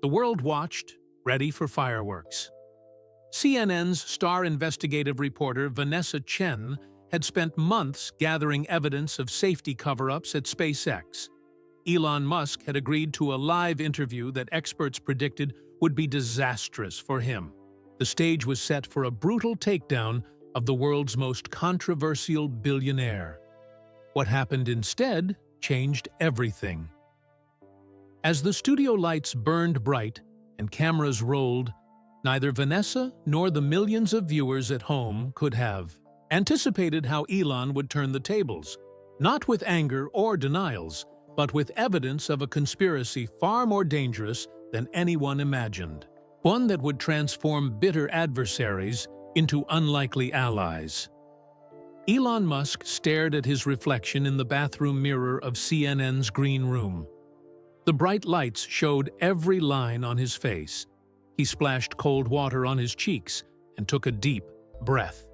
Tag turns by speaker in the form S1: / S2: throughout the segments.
S1: The world watched, ready for fireworks. CNN's star investigative reporter Vanessa Chen had spent months gathering evidence of safety cover-ups at SpaceX. Elon Musk had agreed to a live interview that experts predicted would be disastrous for him. The stage was set for a brutal takedown of the world's most controversial billionaire. What happened instead changed everything. As the studio lights burned bright and cameras rolled, neither Vanessa nor the millions of viewers at home could have anticipated how Elon would turn the tables, not with anger or denials, but with evidence of a conspiracy far more dangerous than anyone imagined. One that would transform bitter adversaries into unlikely allies. Elon Musk stared at his reflection in the bathroom mirror of CNN's green room. The bright lights showed every line on his face. He splashed cold water on his cheeks and took a deep breath.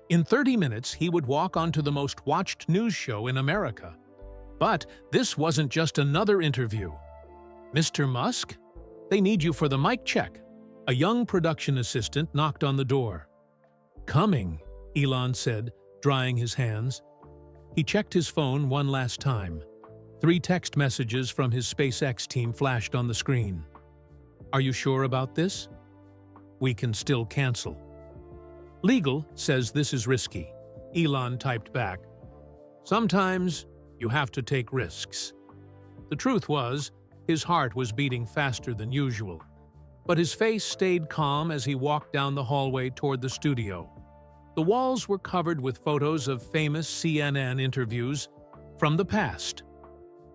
S1: In 30 minutes, he would walk onto the most watched news show in America. But this wasn't just another interview. "Mr. Musk? They need you for the mic check." A young production assistant knocked on the door. "Coming," Elon said, drying his hands. He checked his phone one last time. 3 text messages from his SpaceX team flashed on the screen. "Are you sure about this? We can still cancel." "Legal says this is risky," Elon typed back. "Sometimes you have to take risks." The truth was, his heart was beating faster than usual. But his face stayed calm as he walked down the hallway toward the studio. The walls were covered with photos of famous CNN interviews from the past.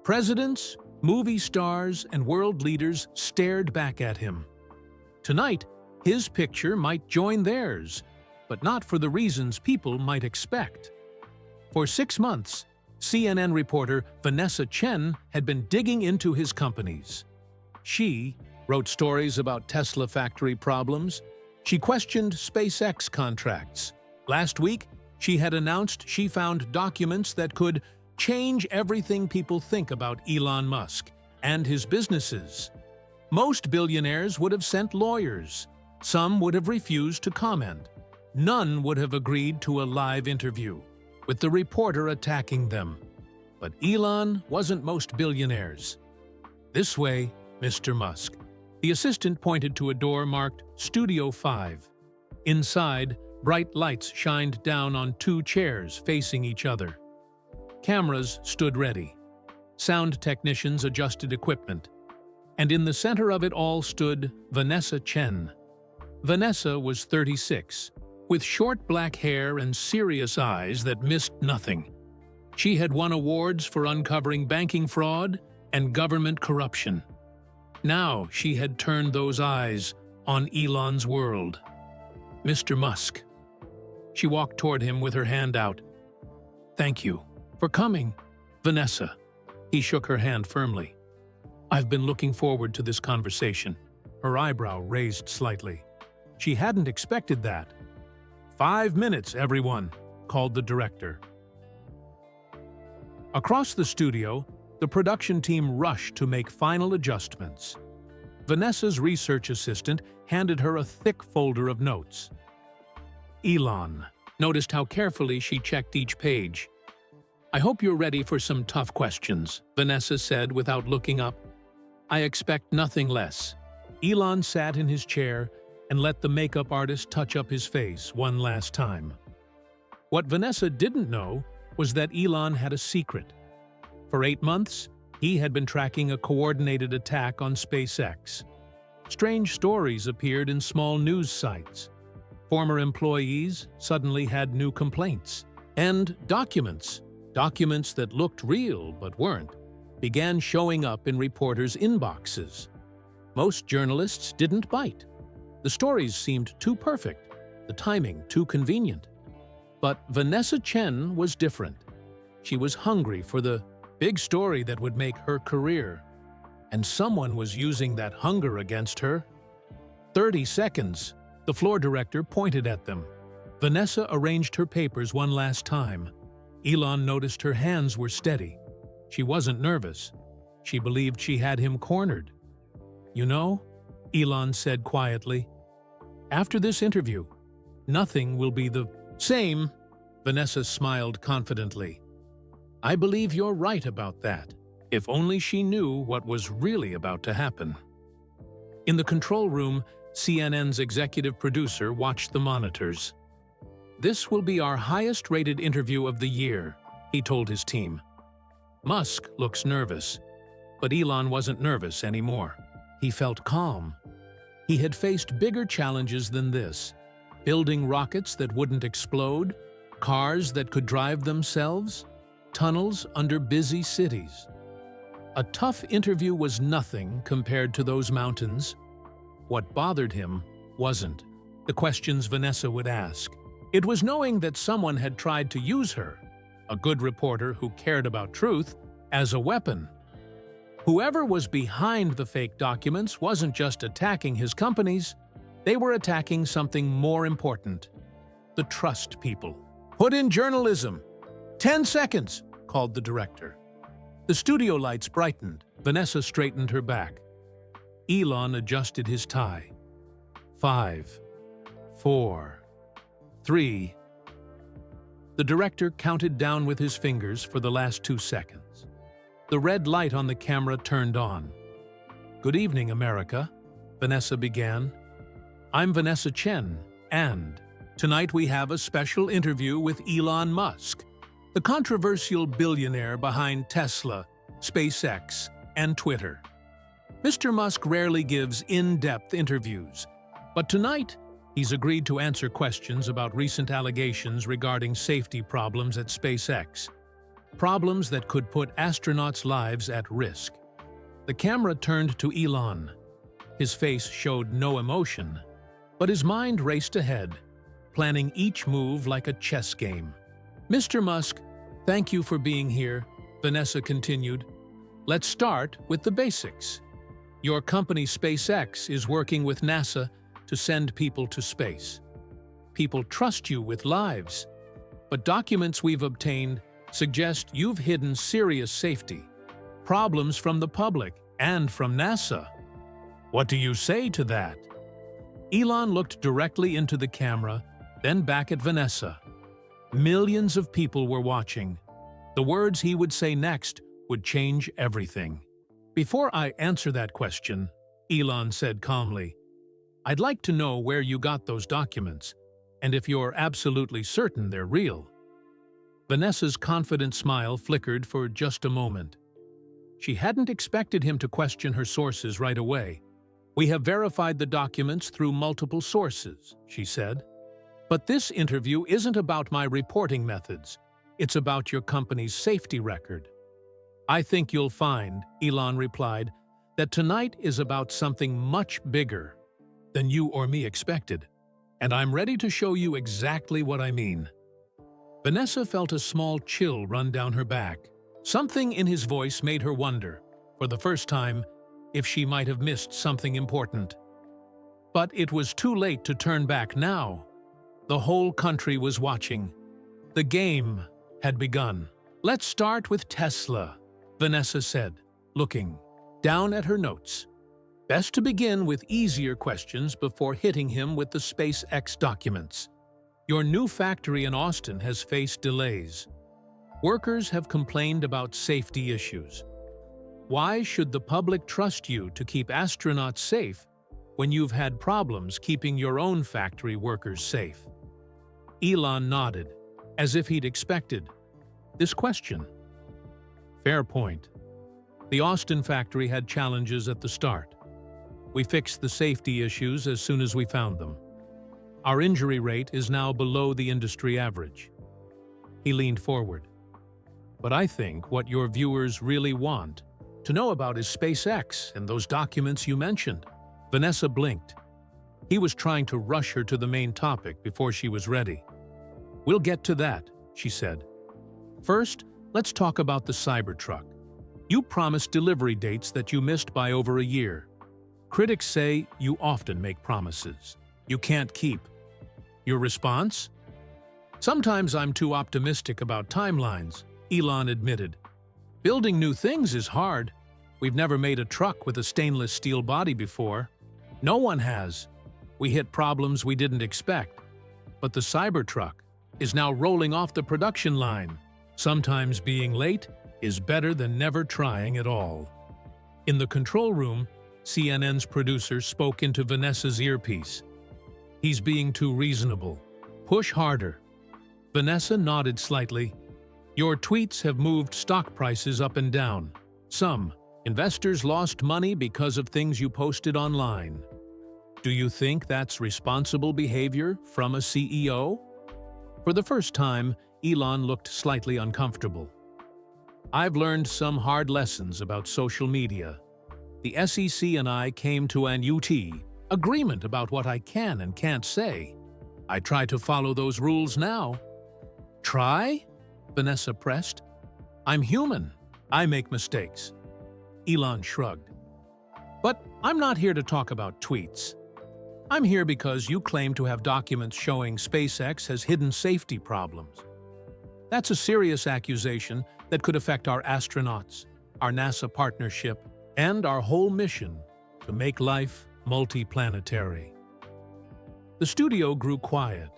S1: Presidents, movie stars, and world leaders stared back at him. Tonight, his picture might join theirs, but not for the reasons people might expect. For 6 months, CNN reporter Vanessa Chen had been digging into his companies. She wrote stories about Tesla factory problems. She questioned SpaceX contracts. Last week, she had announced she found documents that could change everything people think about Elon Musk and his businesses. Most billionaires would have sent lawyers. Some would have refused to comment. None would have agreed to a live interview, with the reporter attacking them. But Elon wasn't most billionaires. "This way, Mr. Musk." The assistant pointed to a door marked Studio 5. Inside, bright lights shined down on 2 chairs facing each other. Cameras stood ready. Sound technicians adjusted equipment. And in the center of it all stood Vanessa Chen. Vanessa was 36, with short black hair and serious eyes that missed nothing. She had won awards for uncovering banking fraud and government corruption. Now she had turned those eyes on Elon's world. "Mr. Musk." She walked toward him with her hand out. "Thank you for coming, Vanessa." He shook her hand firmly. "I've been looking forward to this conversation." Her eyebrow raised slightly. She hadn't expected that. "5 minutes, everyone," called the director. Across the studio, the production team rushed to make final adjustments. Vanessa's research assistant handed her a thick folder of notes. Elon noticed how carefully she checked each page. "I hope you're ready for some tough questions," Vanessa said without looking up. "I expect nothing less." Elon sat in his chair and let the makeup artist touch up his face one last time. What Vanessa didn't know was that Elon had a secret. For 8 months, he had been tracking a coordinated attack on SpaceX. Strange stories appeared in small news sites. Former employees suddenly had new complaints. And documents that looked real but weren't, began showing up in reporters' inboxes. Most journalists didn't bite. The stories seemed too perfect, the timing too convenient. But Vanessa Chen was different. She was hungry for the big story that would make her career. And someone was using that hunger against her. 30 seconds. The floor director pointed at them. Vanessa arranged her papers one last time. Elon noticed her hands were steady. She wasn't nervous. She believed she had him cornered. "You know, Elon said quietly. After this interview, nothing will be the same. Vanessa smiled confidently. I believe you're right about that. If only she knew what was really about to happen. In the control room, CNN's executive producer watched the monitors. This will be our highest-rated interview of the year, he told his team. Musk looks nervous, but Elon wasn't nervous anymore. He felt calm. He had faced bigger challenges than this, building rockets that wouldn't explode, cars that could drive themselves, tunnels under busy cities. A tough interview was nothing compared to those mountains. What bothered him wasn't the questions Vanessa would ask. It was knowing that someone had tried to use her, a good reporter who cared about truth, as a weapon. Whoever was behind the fake documents wasn't just attacking his companies, they were attacking something more important: the trust people. Put in journalism. 10 seconds, called the director. The studio lights brightened. Vanessa straightened her back. Elon adjusted his tie. 5, 4, 3. The director counted down with his fingers for the last 2 seconds. The red light on the camera turned on. Good evening, America, Vanessa began. I'm Vanessa Chen, and tonight we have a special interview with Elon Musk, the controversial billionaire behind Tesla, SpaceX, and Twitter. Mr. Musk rarely gives in-depth interviews, but tonight he's agreed to answer questions about recent allegations regarding safety problems at SpaceX, problems that could put astronauts' lives at risk. The camera turned to Elon. His face showed no emotion, but his mind raced ahead, planning each move like a chess game. Mr. Musk, thank you for being here, Vanessa continued. Let's start with the basics. Your company SpaceX is working with NASA to send people to space. People trust you with lives, but documents we've obtained suggest you've hidden serious safety, problems from the public and from NASA. What do you say to that? Elon looked directly into the camera, then back at Vanessa. Millions of people were watching. The words he would say next would change everything. Before I answer that question, Elon said calmly, I'd like to know where you got those documents, and if you're absolutely certain they're real. Vanessa's confident smile flickered for just a moment. She hadn't expected him to question her sources right away. We have verified the documents through multiple sources, she said. But this interview isn't about my reporting methods. It's about your company's safety record. I think you'll find, Elon replied, that tonight is about something much bigger than you or me expected, and I'm ready to show you exactly what I mean. Vanessa felt a small chill run down her back. Something in his voice made her wonder, for the first time, if she might have missed something important. But it was too late to turn back now. The whole country was watching. The game had begun. Let's start with Tesla, Vanessa said, looking down at her notes. Best to begin with easier questions before hitting him with the SpaceX documents. Your new factory in Austin has faced delays. Workers have complained about safety issues. Why should the public trust you to keep astronauts safe when you've had problems keeping your own factory workers safe? Elon nodded, as if he'd expected this question. Fair point. The Austin factory had challenges at the start. We fixed the safety issues as soon as we found them. Our injury rate is now below the industry average. He leaned forward. But I think what your viewers really want to know about is SpaceX and those documents you mentioned. Vanessa blinked. He was trying to rush her to the main topic before she was ready. We'll get to that, she said. First, let's talk about the Cybertruck. You promised delivery dates that you missed by over a year. Critics say you often make promises you can't keep. Your response? Sometimes I'm too optimistic about timelines, Elon admitted. Building new things is hard. We've never made a truck with a stainless steel body before. No one has. We hit problems we didn't expect. But the Cybertruck is now rolling off the production line. Sometimes being late is better than never trying at all. In the control room, CNN's producer spoke into Vanessa's earpiece. He's being too reasonable. Push harder. Vanessa nodded slightly. Your tweets have moved stock prices up and down. Some investors lost money because of things you posted online. Do you think that's responsible behavior from a CEO? For the first time, Elon looked slightly uncomfortable. I've learned some hard lessons about social media. The SEC and I came to an agreement about what I can and can't say. I try to follow those rules now. Try? Vanessa pressed. I'm human. I make mistakes. Elon shrugged. But I'm not here to talk about tweets. I'm here because you claim to have documents showing SpaceX has hidden safety problems. That's a serious accusation that could affect our astronauts, our NASA partnership, and our whole mission to make life multi-planetary. The studio grew quiet.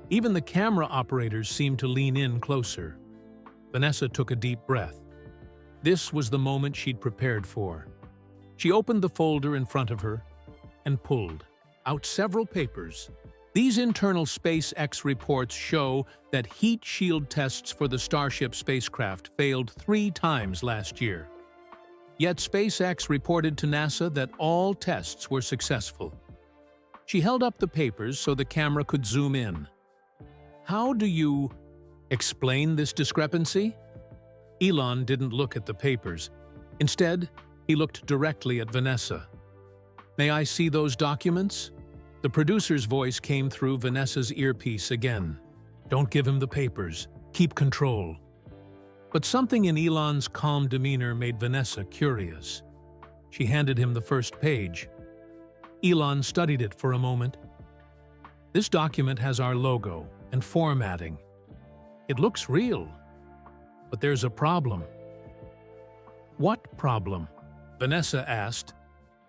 S1: Even the camera operators seemed to lean in closer. Vanessa took a deep breath. This was the moment she'd prepared for. She opened the folder in front of her and pulled out several papers. These internal SpaceX reports show that heat shield tests for the Starship spacecraft failed 3 times last year. Yet SpaceX reported to NASA that all tests were successful. She held up the papers so the camera could zoom in. How do you explain this discrepancy? Elon didn't look at the papers. Instead, he looked directly at Vanessa. May I see those documents? The producer's voice came through Vanessa's earpiece again. Don't give him the papers. Keep control. But something in Elon's calm demeanor made Vanessa curious. She handed him the first page. Elon studied it for a moment. This document has our logo and formatting. It looks real, but there's a problem. What problem? Vanessa asked.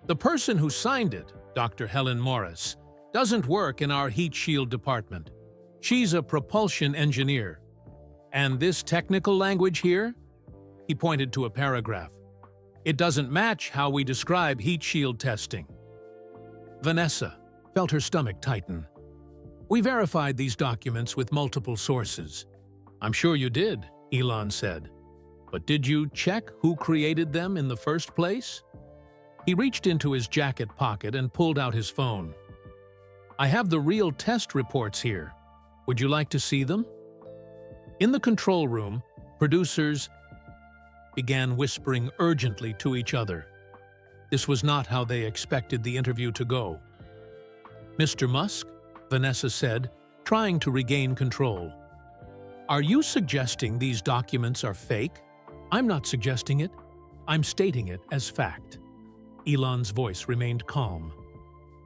S1: The person who signed it, Dr. Helen Morris, doesn't work in our heat shield department. She's a propulsion engineer. And this technical language here? He pointed to a paragraph. It doesn't match how we describe heat shield testing. Vanessa felt her stomach tighten. We verified these documents with multiple sources. I'm sure you did, Elon said. But did you check who created them in the first place? He reached into his jacket pocket and pulled out his phone. I have the real test reports here. Would you like to see them? In the control room, producers began whispering urgently to each other. This was not how they expected the interview to go. Mr. Musk, Vanessa said, trying to regain control. Are you suggesting these documents are fake? I'm not suggesting it. I'm stating it as fact. Elon's voice remained calm.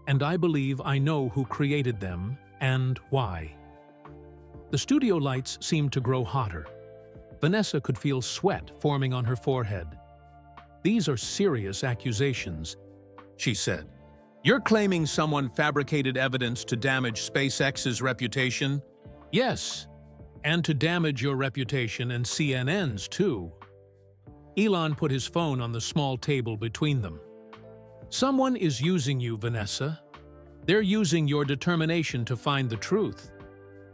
S1: And I believe I know who created them and why. The studio lights seemed to grow hotter. Vanessa could feel sweat forming on her forehead. These are serious accusations, she said. You're claiming someone fabricated evidence to damage SpaceX's reputation? Yes, and to damage your reputation and CNN's too. Elon put his phone on the small table between them. Someone is using you, Vanessa. They're using your determination to find the truth.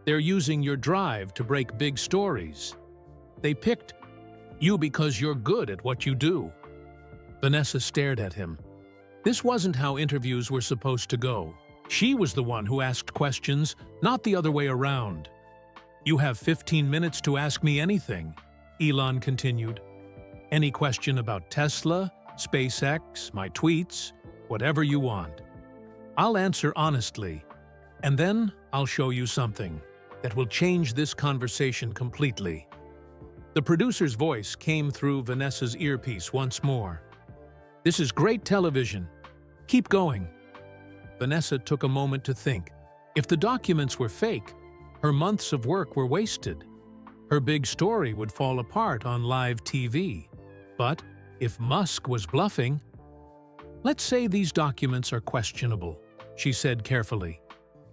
S1: They're using your drive to break big stories. They picked you because you're good at what you do. Vanessa stared at him. This wasn't how interviews were supposed to go. She was the one who asked questions, not the other way around. You have 15 minutes to ask me anything, Elon continued. Any question about Tesla, SpaceX, my tweets, whatever you want. I'll answer honestly, and then I'll show you something that will change this conversation completely. The producer's voice came through Vanessa's earpiece once more. This is great television. Keep going. Vanessa took a moment to think. If the documents were fake, her months of work were wasted. Her big story would fall apart on live TV. But if Musk was bluffing, Let's say these documents are questionable, she said carefully.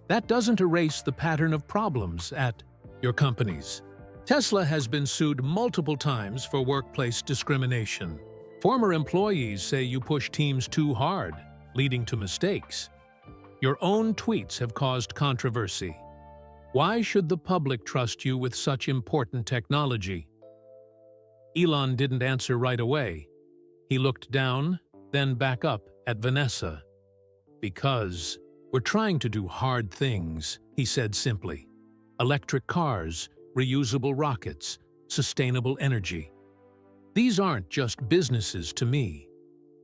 S1: That doesn't erase the pattern of problems at your companies. Tesla has been sued multiple times for workplace discrimination. Former employees say you push teams too hard, leading to mistakes. Your own tweets have caused controversy. Why should the public trust you with such important technology? Elon didn't answer right away. He looked down, then back up at Vanessa. Because we're trying to do hard things, he said simply. Electric cars, reusable rockets, sustainable energy. These aren't just businesses to me.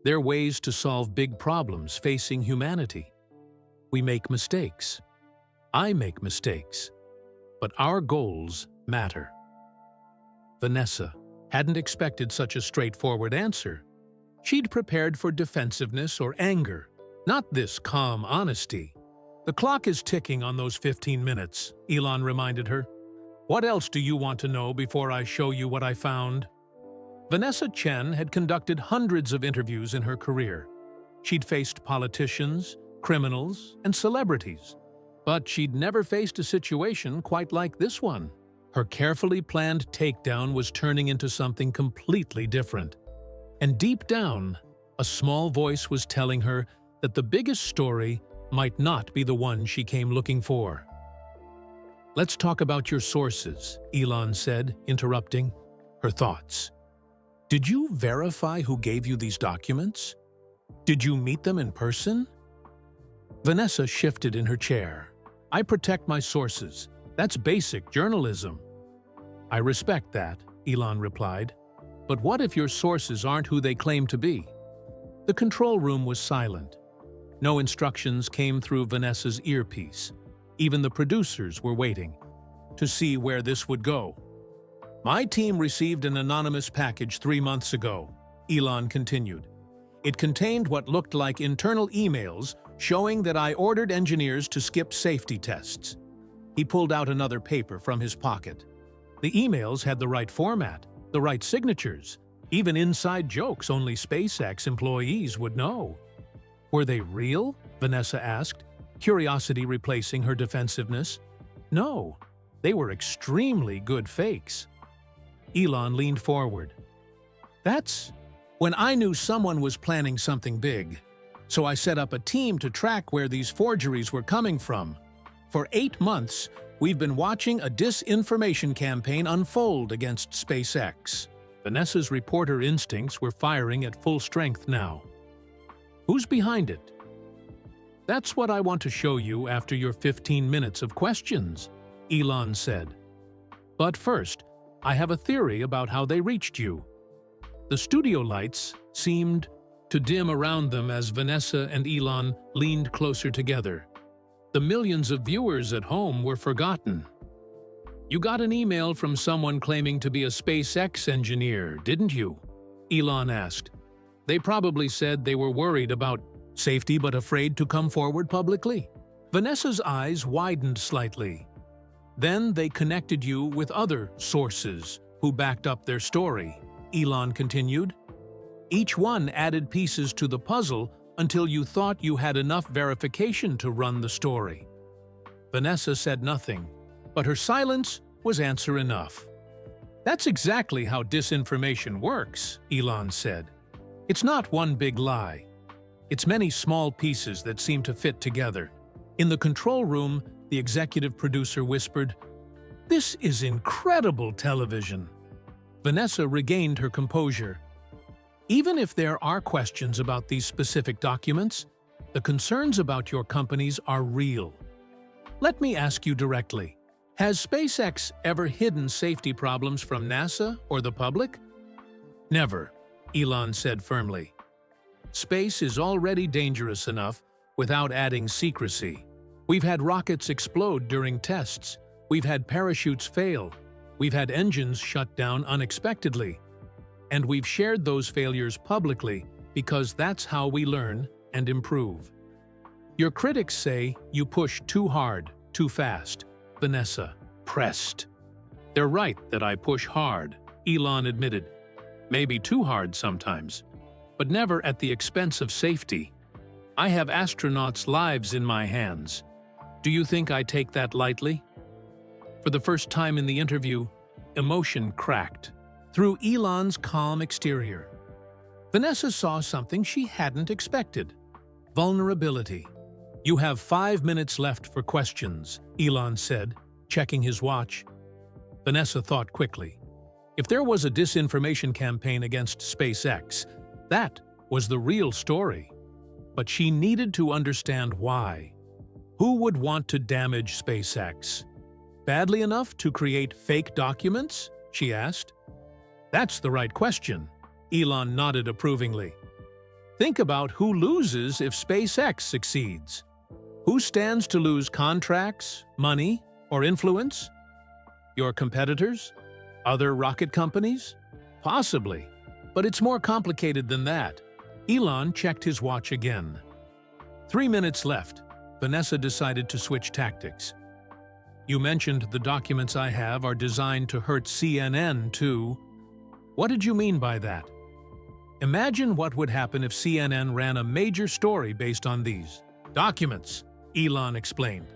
S1: They're ways to solve big problems facing humanity. We make mistakes. I make mistakes. But our goals matter. Vanessa hadn't expected such a straightforward answer. She'd prepared for defensiveness or anger, not this calm honesty. The clock is ticking on those 15 minutes, Elon reminded her. What else do you want to know before I show you what I found? Vanessa Chen had conducted hundreds of interviews in her career. She'd faced politicians, criminals, and celebrities. But she'd never faced a situation quite like this one. Her carefully planned takedown was turning into something completely different. And deep down, a small voice was telling her that the biggest story might not be the one she came looking for. Let's talk about your sources, Elon said, interrupting her thoughts. Did you verify who gave you these documents? Did you meet them in person? Vanessa shifted in her chair. I protect my sources. That's basic journalism. I respect that, Elon replied. But what if your sources aren't who they claim to be? The control room was silent. No instructions came through Vanessa's earpiece. Even the producers were waiting to see where this would go. My team received an anonymous package 3 months ago, Elon continued. It contained what looked like internal emails showing that I ordered engineers to skip safety tests. He pulled out another paper from his pocket. The emails had the right format, the right signatures, even inside jokes only SpaceX employees would know. Were they real? Vanessa asked, curiosity replacing her defensiveness. No, they were extremely good fakes. Elon leaned forward. That's when I knew someone was planning something big. So I set up a team to track where these forgeries were coming from. For 8 months, we've been watching a disinformation campaign unfold against SpaceX. Vanessa's reporter instincts were firing at full strength now. Who's behind it? That's what I want to show you after your 15 minutes of questions, Elon said. But first, I have a theory about how they reached you. The studio lights seemed to dim around them as Vanessa and Elon leaned closer together. The millions of viewers at home were forgotten. You got an email from someone claiming to be a SpaceX engineer, didn't you? Elon asked. They probably said they were worried about safety but afraid to come forward publicly. Vanessa's eyes widened slightly. Then they connected you with other sources who backed up their story, Elon continued. Each one added pieces to the puzzle until you thought you had enough verification to run the story. Vanessa said nothing, but her silence was answer enough. That's exactly how disinformation works, Elon said. It's not one big lie. It's many small pieces that seem to fit together. In the control room, the executive producer whispered, "This is incredible television." Vanessa regained her composure. Even if there are questions about these specific documents, the concerns about your companies are real. Let me ask you directly. Has SpaceX ever hidden safety problems from NASA or the public? Never, Elon said firmly. Space is already dangerous enough without adding secrecy. We've had rockets explode during tests. We've had parachutes fail. We've had engines shut down unexpectedly. And we've shared those failures publicly because that's how we learn and improve. Your critics say you push too hard, too fast. Vanessa pressed. They're right that I push hard, Elon admitted. Maybe too hard sometimes. but never at the expense of safety. I have astronauts' lives in my hands. Do you think I take that lightly?" For the first time in the interview, emotion cracked through Elon's calm exterior. Vanessa saw something she hadn't expected: vulnerability. "You have 5 minutes left for questions," Elon said, checking his watch. Vanessa thought quickly. If there was a disinformation campaign against SpaceX, that was the real story. But she needed to understand why. Who would want to damage SpaceX? Badly enough to create fake documents? She asked. That's the right question. Elon nodded approvingly. Think about who loses if SpaceX succeeds. Who stands to lose contracts, money, or influence? Your competitors? Other rocket companies? Possibly. But it's more complicated than that. Elon checked his watch again. 3 minutes left. Vanessa decided to switch tactics. You mentioned the documents I have are designed to hurt CNN too. What did you mean by that? Imagine what would happen if CNN ran a major story based on these documents, Elon explained.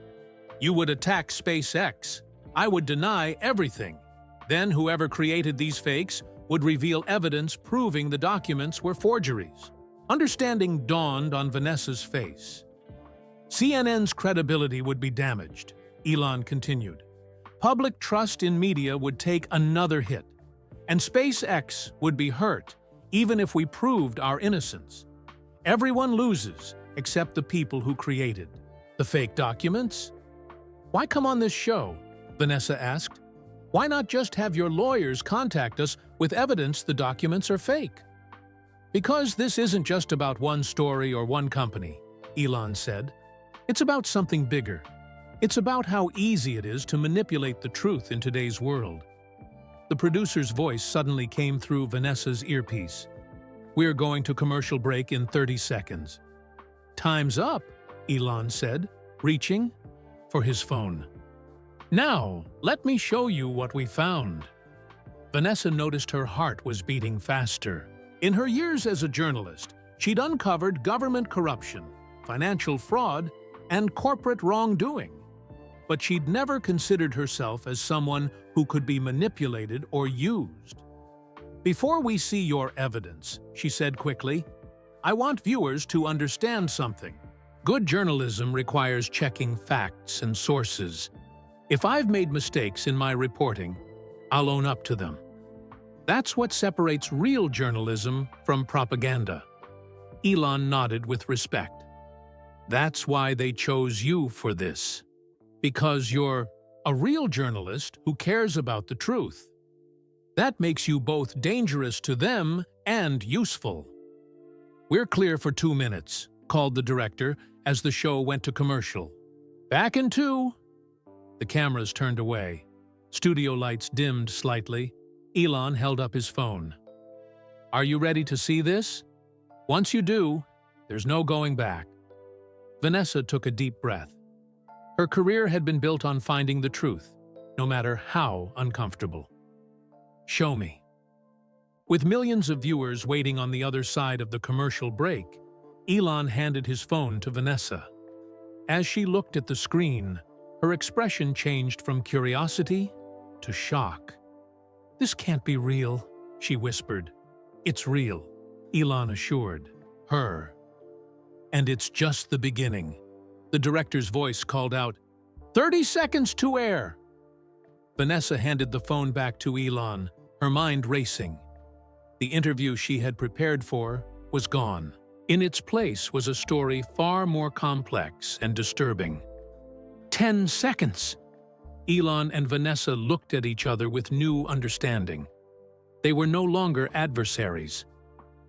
S1: You would attack SpaceX. I would deny everything. Then whoever created these fakes would reveal evidence proving the documents were forgeries. Understanding dawned on Vanessa's face. CNN's credibility would be damaged, Elon continued. Public trust in media would take another hit, and SpaceX would be hurt, even if we proved our innocence. Everyone loses, except the people who created the fake documents. Why come on this show? Vanessa asked. Why not just have your lawyers contact us with evidence the documents are fake? Because this isn't just about one story or one company, Elon said. It's about something bigger. It's about how easy it is to manipulate the truth in today's world. The producer's voice suddenly came through Vanessa's earpiece. We're going to commercial break in 30 seconds. Time's up, Elon said, reaching for his phone. Now, let me show you what we found. Vanessa noticed her heart was beating faster. In her years as a journalist, she'd uncovered government corruption, financial fraud, and corporate wrongdoing. But she'd never considered herself as someone who could be manipulated or used. Before we see your evidence, she said quickly, I want viewers to understand something. Good journalism requires checking facts and sources. If I've made mistakes in my reporting, I'll own up to them. That's what separates real journalism from propaganda. Elon nodded with respect. That's why they chose you for this. Because you're a real journalist who cares about the truth. That makes you both dangerous to them and useful. We're clear for 2 minutes, called the director as the show went to commercial. Back in 2. The cameras turned away. Studio lights dimmed slightly. Elon held up his phone. Are you ready to see this? Once you do, there's no going back. Vanessa took a deep breath. Her career had been built on finding the truth, no matter how uncomfortable. Show me. With millions of viewers waiting on the other side of the commercial break, Elon handed his phone to Vanessa. As she looked at the screen, her expression changed from curiosity to shock. This can't be real, she whispered. It's real, Elon assured her. And it's just the beginning. The director's voice called out, 30 seconds to air. Vanessa handed the phone back to Elon, her mind racing. The interview she had prepared for was gone. In its place was a story far more complex and disturbing. 10 seconds! Elon and Vanessa looked at each other with new understanding. They were no longer adversaries.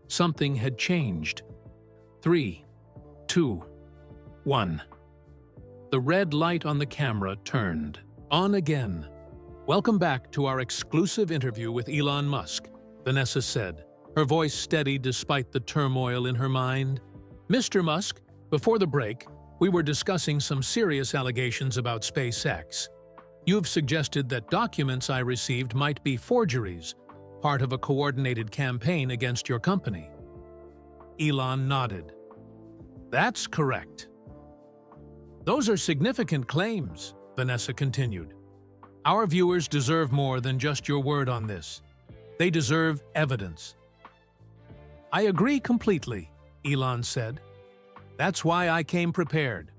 S1: Something had changed. 3, 2, 1. The red light on the camera turned on again. Welcome back to our exclusive interview with Elon Musk, Vanessa said, her voice steady despite the turmoil in her mind. Mr. Musk, before the break, we were discussing some serious allegations about SpaceX. You've suggested that documents I received might be forgeries, part of a coordinated campaign against your company. Elon nodded. That's correct. Those are significant claims, Vanessa continued. Our viewers deserve more than just your word on this. They deserve evidence. I agree completely, Elon said. That's why I came prepared.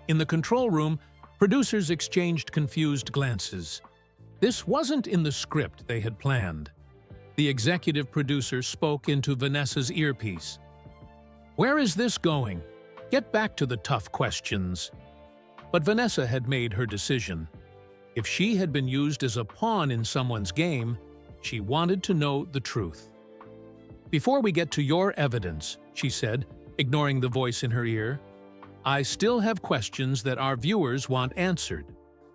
S1: In the control room, producers exchanged confused glances. This wasn't in the script they had planned. The executive producer spoke into Vanessa's earpiece. Where is this going? Get back to the tough questions. But Vanessa had made her decision. If she had been used as a pawn in someone's game, she wanted to know the truth. Before we get to your evidence, she said, ignoring the voice in her ear, I still have questions that our viewers want answered.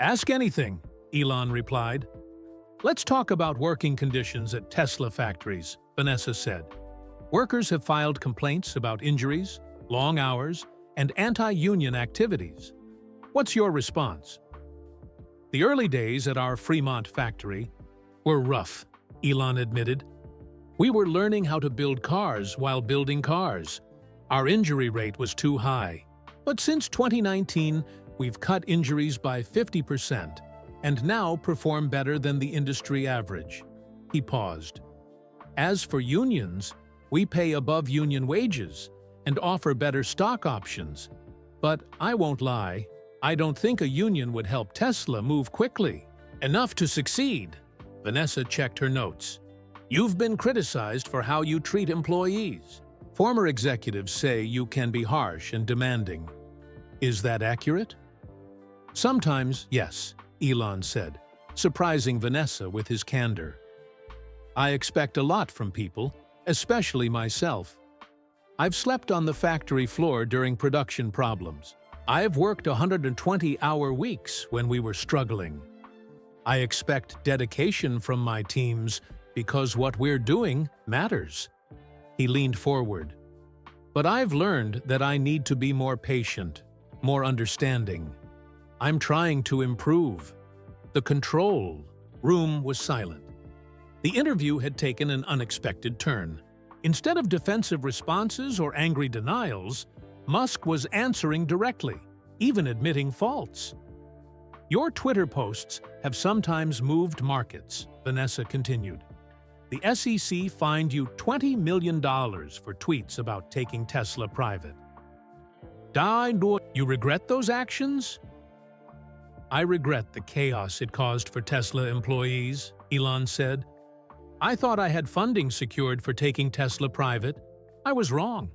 S1: Ask anything, Elon replied. Let's talk about working conditions at Tesla factories, Vanessa said. Workers have filed complaints about injuries, long hours, and anti-union activities. What's your response? The early days at our Fremont factory were rough, Elon admitted. We were learning how to build cars while building cars. Our injury rate was too high. But since 2019, we've cut injuries by 50% and now perform better than the industry average. He paused. As for unions, we pay above union wages and offer better stock options. But I won't lie, I don't think a union would help Tesla move quickly. Enough to succeed. Vanessa checked her notes. You've been criticized for how you treat employees. Former executives say you can be harsh and demanding. Is that accurate? Sometimes, yes, Elon said, surprising Vanessa with his candor. I expect a lot from people, especially myself. I've slept on the factory floor during production problems. I've worked 120-hour weeks when we were struggling. I expect dedication from my teams because what we're doing matters. He leaned forward. But I've learned that I need to be more patient, more understanding. I'm trying to improve. The control room was silent. The interview had taken an unexpected turn. Instead of defensive responses or angry denials, Musk was answering directly, even admitting faults. Your Twitter posts have sometimes moved markets, Vanessa continued. The SEC fined you $20 million for tweets about taking Tesla private. You regret those actions? I regret the chaos it caused for Tesla employees, Elon said. I thought I had funding secured for taking Tesla private. I was wrong.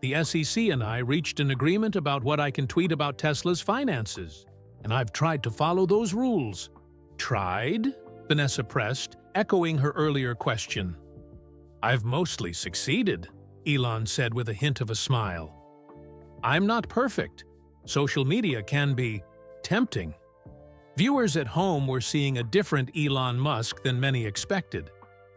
S1: The SEC and I reached an agreement about what I can tweet about Tesla's finances, and I've tried to follow those rules. Tried? Vanessa pressed, echoing her earlier question. I've mostly succeeded, Elon said with a hint of a smile. I'm not perfect. Social media can be tempting. Viewers at home were seeing a different Elon Musk than many expected.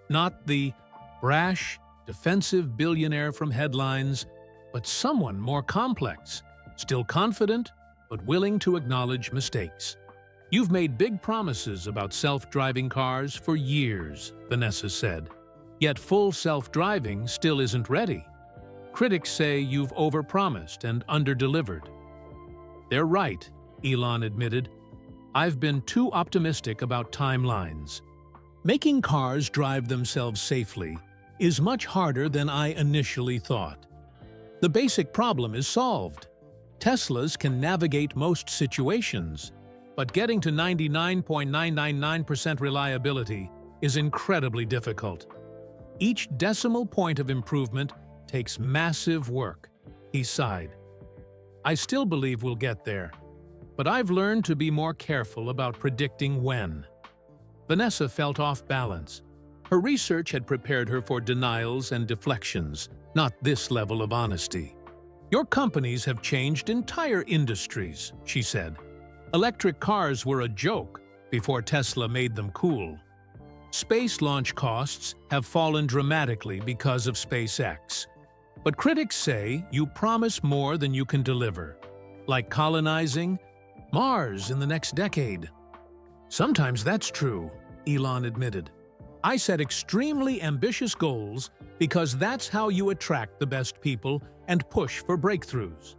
S1: Not the brash, defensive billionaire from headlines, but someone more complex, still confident, but willing to acknowledge mistakes. You've made big promises about self-driving cars for years, Vanessa said. Yet full self-driving still isn't ready. Critics say you've overpromised and underdelivered. They're right, Elon admitted. I've been too optimistic about timelines. Making cars drive themselves safely is much harder than I initially thought. The basic problem is solved. Teslas can navigate most situations, but getting to 99.999% reliability is incredibly difficult. Each decimal point of improvement takes massive work, he sighed. I still believe we'll get there, but I've learned to be more careful about predicting when. Vanessa felt off balance. Her research had prepared her for denials and deflections, not this level of honesty. Your companies have changed entire industries, she said. Electric cars were a joke before Tesla made them cool. Space launch costs have fallen dramatically because of SpaceX. But critics say you promise more than you can deliver, like colonizing Mars in the next decade. Sometimes that's true, Elon admitted. I set extremely ambitious goals because that's how you attract the best people and push for breakthroughs.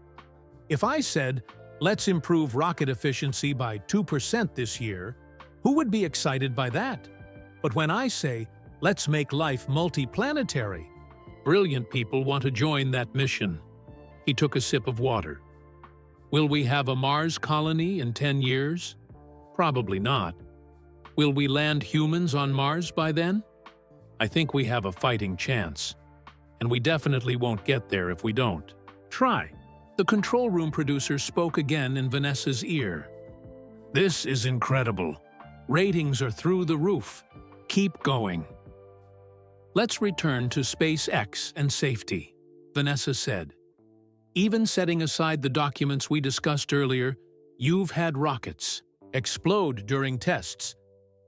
S1: If I said, let's improve rocket efficiency by 2% this year, who would be excited by that? But when I say, let's make life multiplanetary, brilliant people want to join that mission. He took a sip of water. Will we have a Mars colony in 10 years? Probably not. Will we land humans on Mars by then? I think we have a fighting chance. And we definitely won't get there if we don't. Try. The control room producer spoke again in Vanessa's ear. This is incredible. Ratings are through the roof. Keep going. Let's return to SpaceX and safety, Vanessa said. Even setting aside the documents we discussed earlier, you've had rockets explode during tests.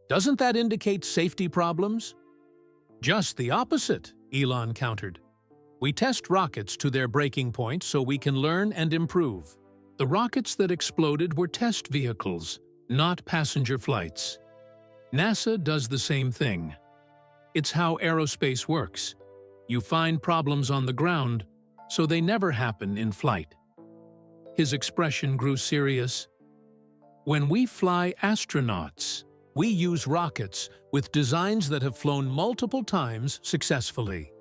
S1: Doesn't that indicate safety problems? Just the opposite, Elon countered. We test rockets to their breaking point so we can learn and improve. The rockets that exploded were test vehicles, not passenger flights. NASA does the same thing. It's how aerospace works. You find problems on the ground, so they never happen in flight. His expression grew serious. When we fly astronauts, we use rockets with designs that have flown multiple times successfully.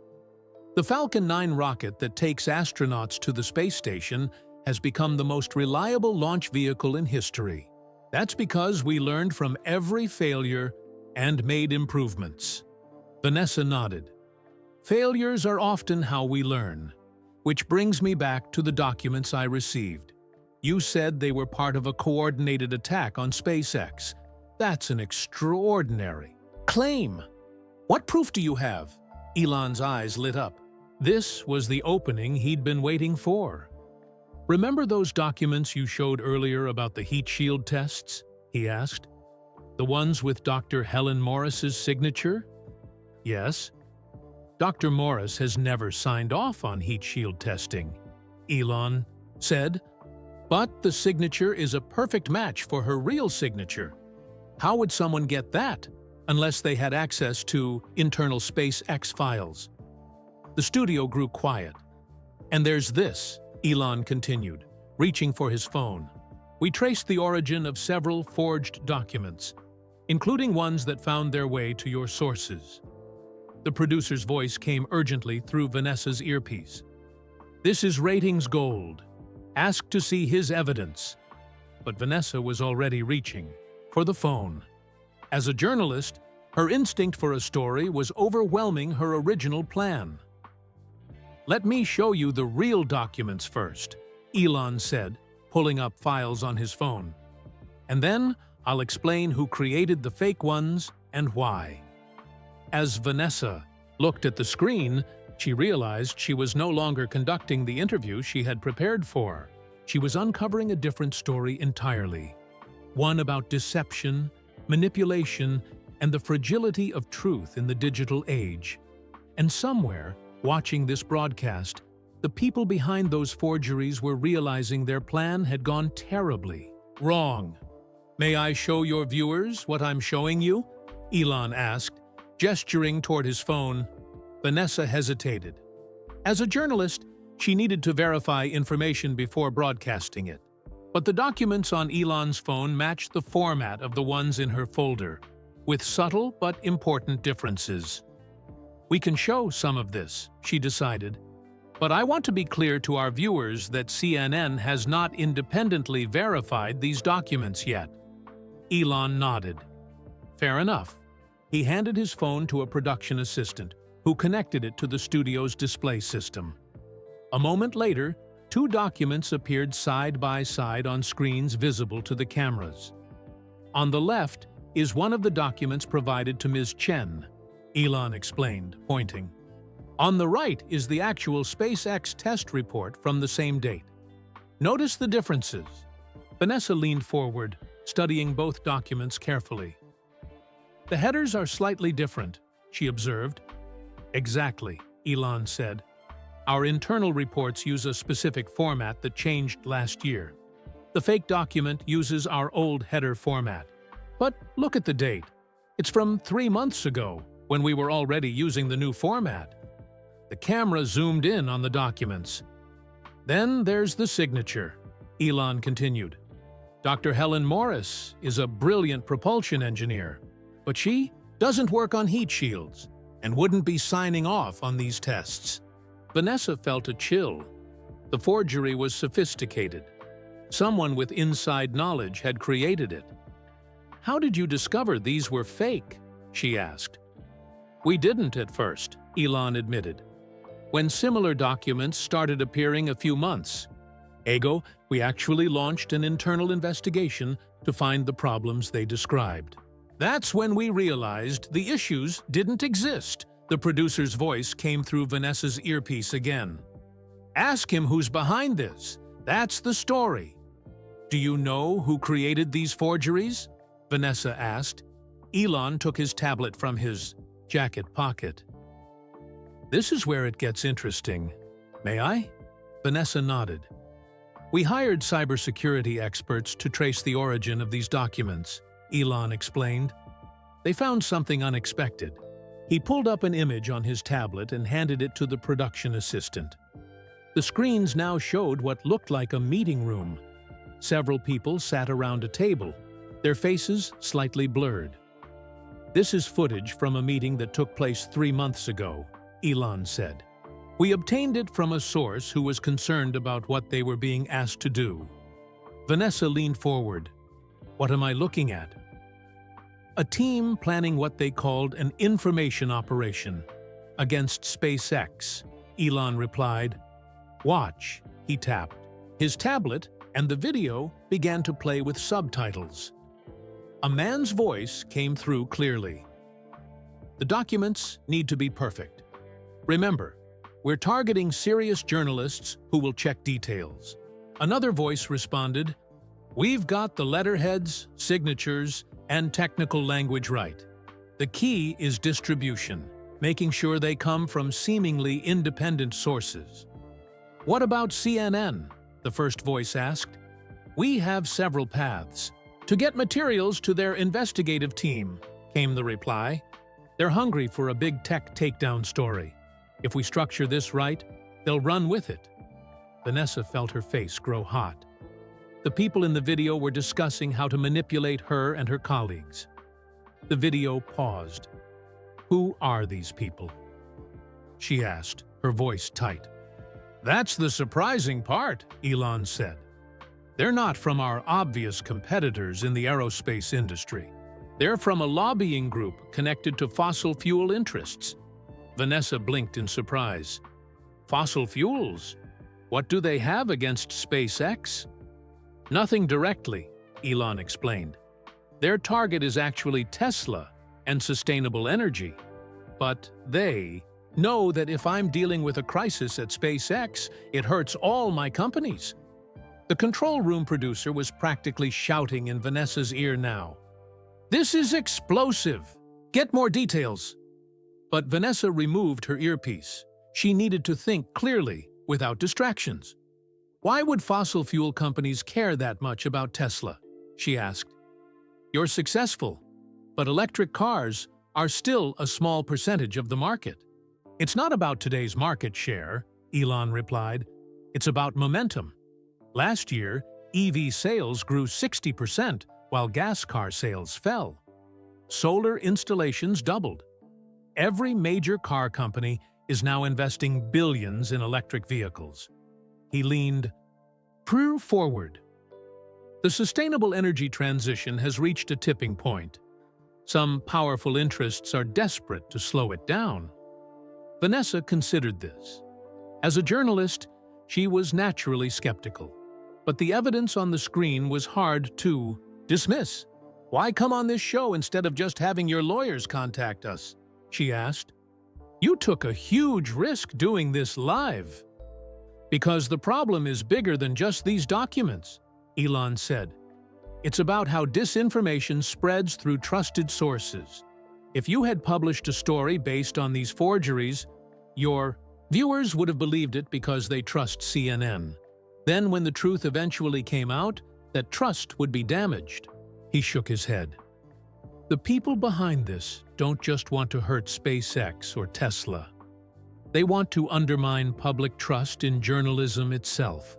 S1: The Falcon 9 rocket that takes astronauts to the space station has become the most reliable launch vehicle in history. That's because we learned from every failure and made improvements. Vanessa nodded. Failures are often how we learn. Which brings me back to the documents I received. You said they were part of a coordinated attack on SpaceX. That's an extraordinary claim. What proof do you have? Elon's eyes lit up. This was the opening he'd been waiting for. Remember those documents you showed earlier about the heat shield tests? He asked. The ones with Dr. Helen Morris's signature? Yes. Dr. Morris has never signed off on heat shield testing, Elon said. But the signature is a perfect match for her real signature. How would someone get that unless they had access to internal SpaceX files? The studio grew quiet. And there's this, Elon continued, reaching for his phone. We traced the origin of several forged documents, including ones that found their way to your sources. The producer's voice came urgently through Vanessa's earpiece. This is ratings gold. Ask to see his evidence. But Vanessa was already reaching for the phone. As a journalist, her instinct for a story was overwhelming her original plan. Let me show you the real documents first, Elon said, pulling up files on his phone. And then I'll explain who created the fake ones and why. As Vanessa looked at the screen, she realized she was no longer conducting the interview she had prepared for. She was uncovering a different story entirely. One about deception, manipulation, and the fragility of truth in the digital age. And somewhere, watching this broadcast, the people behind those forgeries were realizing their plan had gone terribly wrong. May I show your viewers what I'm showing you? Elon asked, gesturing toward his phone. Vanessa hesitated. As a journalist, she needed to verify information before broadcasting it. But the documents on Elon's phone matched the format of the ones in her folder, with subtle but important differences. We can show some of this, she decided. But I want to be clear to our viewers that CNN has not independently verified these documents yet. Elon nodded. Fair enough. He handed his phone to a production assistant, who connected it to the studio's display system. A moment later, two documents appeared side by side on screens visible to the cameras. On the left is one of the documents provided to Ms. Chen, Elon explained, pointing. On the right is the actual SpaceX test report from the same date. Notice the differences. Vanessa leaned forward, studying both documents carefully. The headers are slightly different, she observed. Exactly, Elon said. Our internal reports use a specific format that changed last year. The fake document uses our old header format. But look at the date. It's from 3 months ago, when we were already using the new format. The camera zoomed in on the documents. Then there's the signature, Elon continued. Dr. Helen Morris is a brilliant propulsion engineer, but she doesn't work on heat shields and wouldn't be signing off on these tests. Vanessa felt a chill. The forgery was sophisticated. Someone with inside knowledge had created it. "How did you discover these were fake?" she asked. "We didn't at first," Elon admitted. "When similar documents started appearing a few months ago, we actually launched an internal investigation to find the problems they described. That's when we realized the issues didn't exist." The producer's voice came through Vanessa's earpiece again. "Ask him who's behind this. That's the story." "Do you know who created these forgeries?" Vanessa asked. Elon took his tablet from his jacket pocket. "This is where it gets interesting. May I?" Vanessa nodded. "We hired cybersecurity experts to trace the origin of these documents," Elon explained. "They found something unexpected." He pulled up an image on his tablet and handed it to the production assistant. The screens now showed what looked like a meeting room. Several people sat around a table, their faces slightly blurred. "This is footage from a meeting that took place 3 months ago," Elon said. "We obtained it from a source who was concerned about what they were being asked to do." Vanessa leaned forward. "What am I looking at?" "A team planning what they called an information operation against SpaceX," Elon replied. "Watch," he tapped. His tablet and the video began to play with subtitles. A man's voice came through clearly. "The documents need to be perfect. Remember, we're targeting serious journalists who will check details." Another voice responded, "We've got the letterheads, signatures, and technical language right. The key is distribution, making sure they come from seemingly independent sources." "What about CNN?" the first voice asked. "We have several paths. To get materials to their investigative team," came the reply. "They're hungry for a big tech takedown story. If we structure this right, they'll run with it." Vanessa felt her face grow hot. The people in the video were discussing how to manipulate her and her colleagues. The video paused. "Who are these people?" she asked, her voice tight. "That's the surprising part," Elon said. "They're not from our obvious competitors in the aerospace industry. They're from a lobbying group connected to fossil fuel interests." Vanessa blinked in surprise. "Fossil fuels? What do they have against SpaceX?" "Nothing directly," Elon explained. "Their target is actually Tesla and sustainable energy. But they know that if I'm dealing with a crisis at SpaceX, it hurts all my companies." The control room producer was practically shouting in Vanessa's ear now. "This is explosive! Get more details!" But Vanessa removed her earpiece. She needed to think clearly, without distractions. "Why would fossil fuel companies care that much about Tesla?" she asked. "You're successful, but electric cars are still a small percentage of the market." "It's not about today's market share," Elon replied. "It's about momentum. Last year, EV sales grew 60%, while gas car sales fell. Solar installations doubled. Every major car company is now investing billions in electric vehicles." He leaned forward. "The sustainable energy transition has reached a tipping point. Some powerful interests are desperate to slow it down." Vanessa considered this. As a journalist, she was naturally skeptical. But the evidence on the screen was hard to dismiss. "Why come on this show instead of just having your lawyers contact us?" she asked. "You took a huge risk doing this live." "Because the problem is bigger than just these documents," Elon said. "It's about how disinformation spreads through trusted sources. If you had published a story based on these forgeries, your viewers would have believed it because they trust CNN. Then when the truth eventually came out, that trust would be damaged." He shook his head. The people behind this don't just want to hurt SpaceX or Tesla. They want to undermine public trust in journalism itself.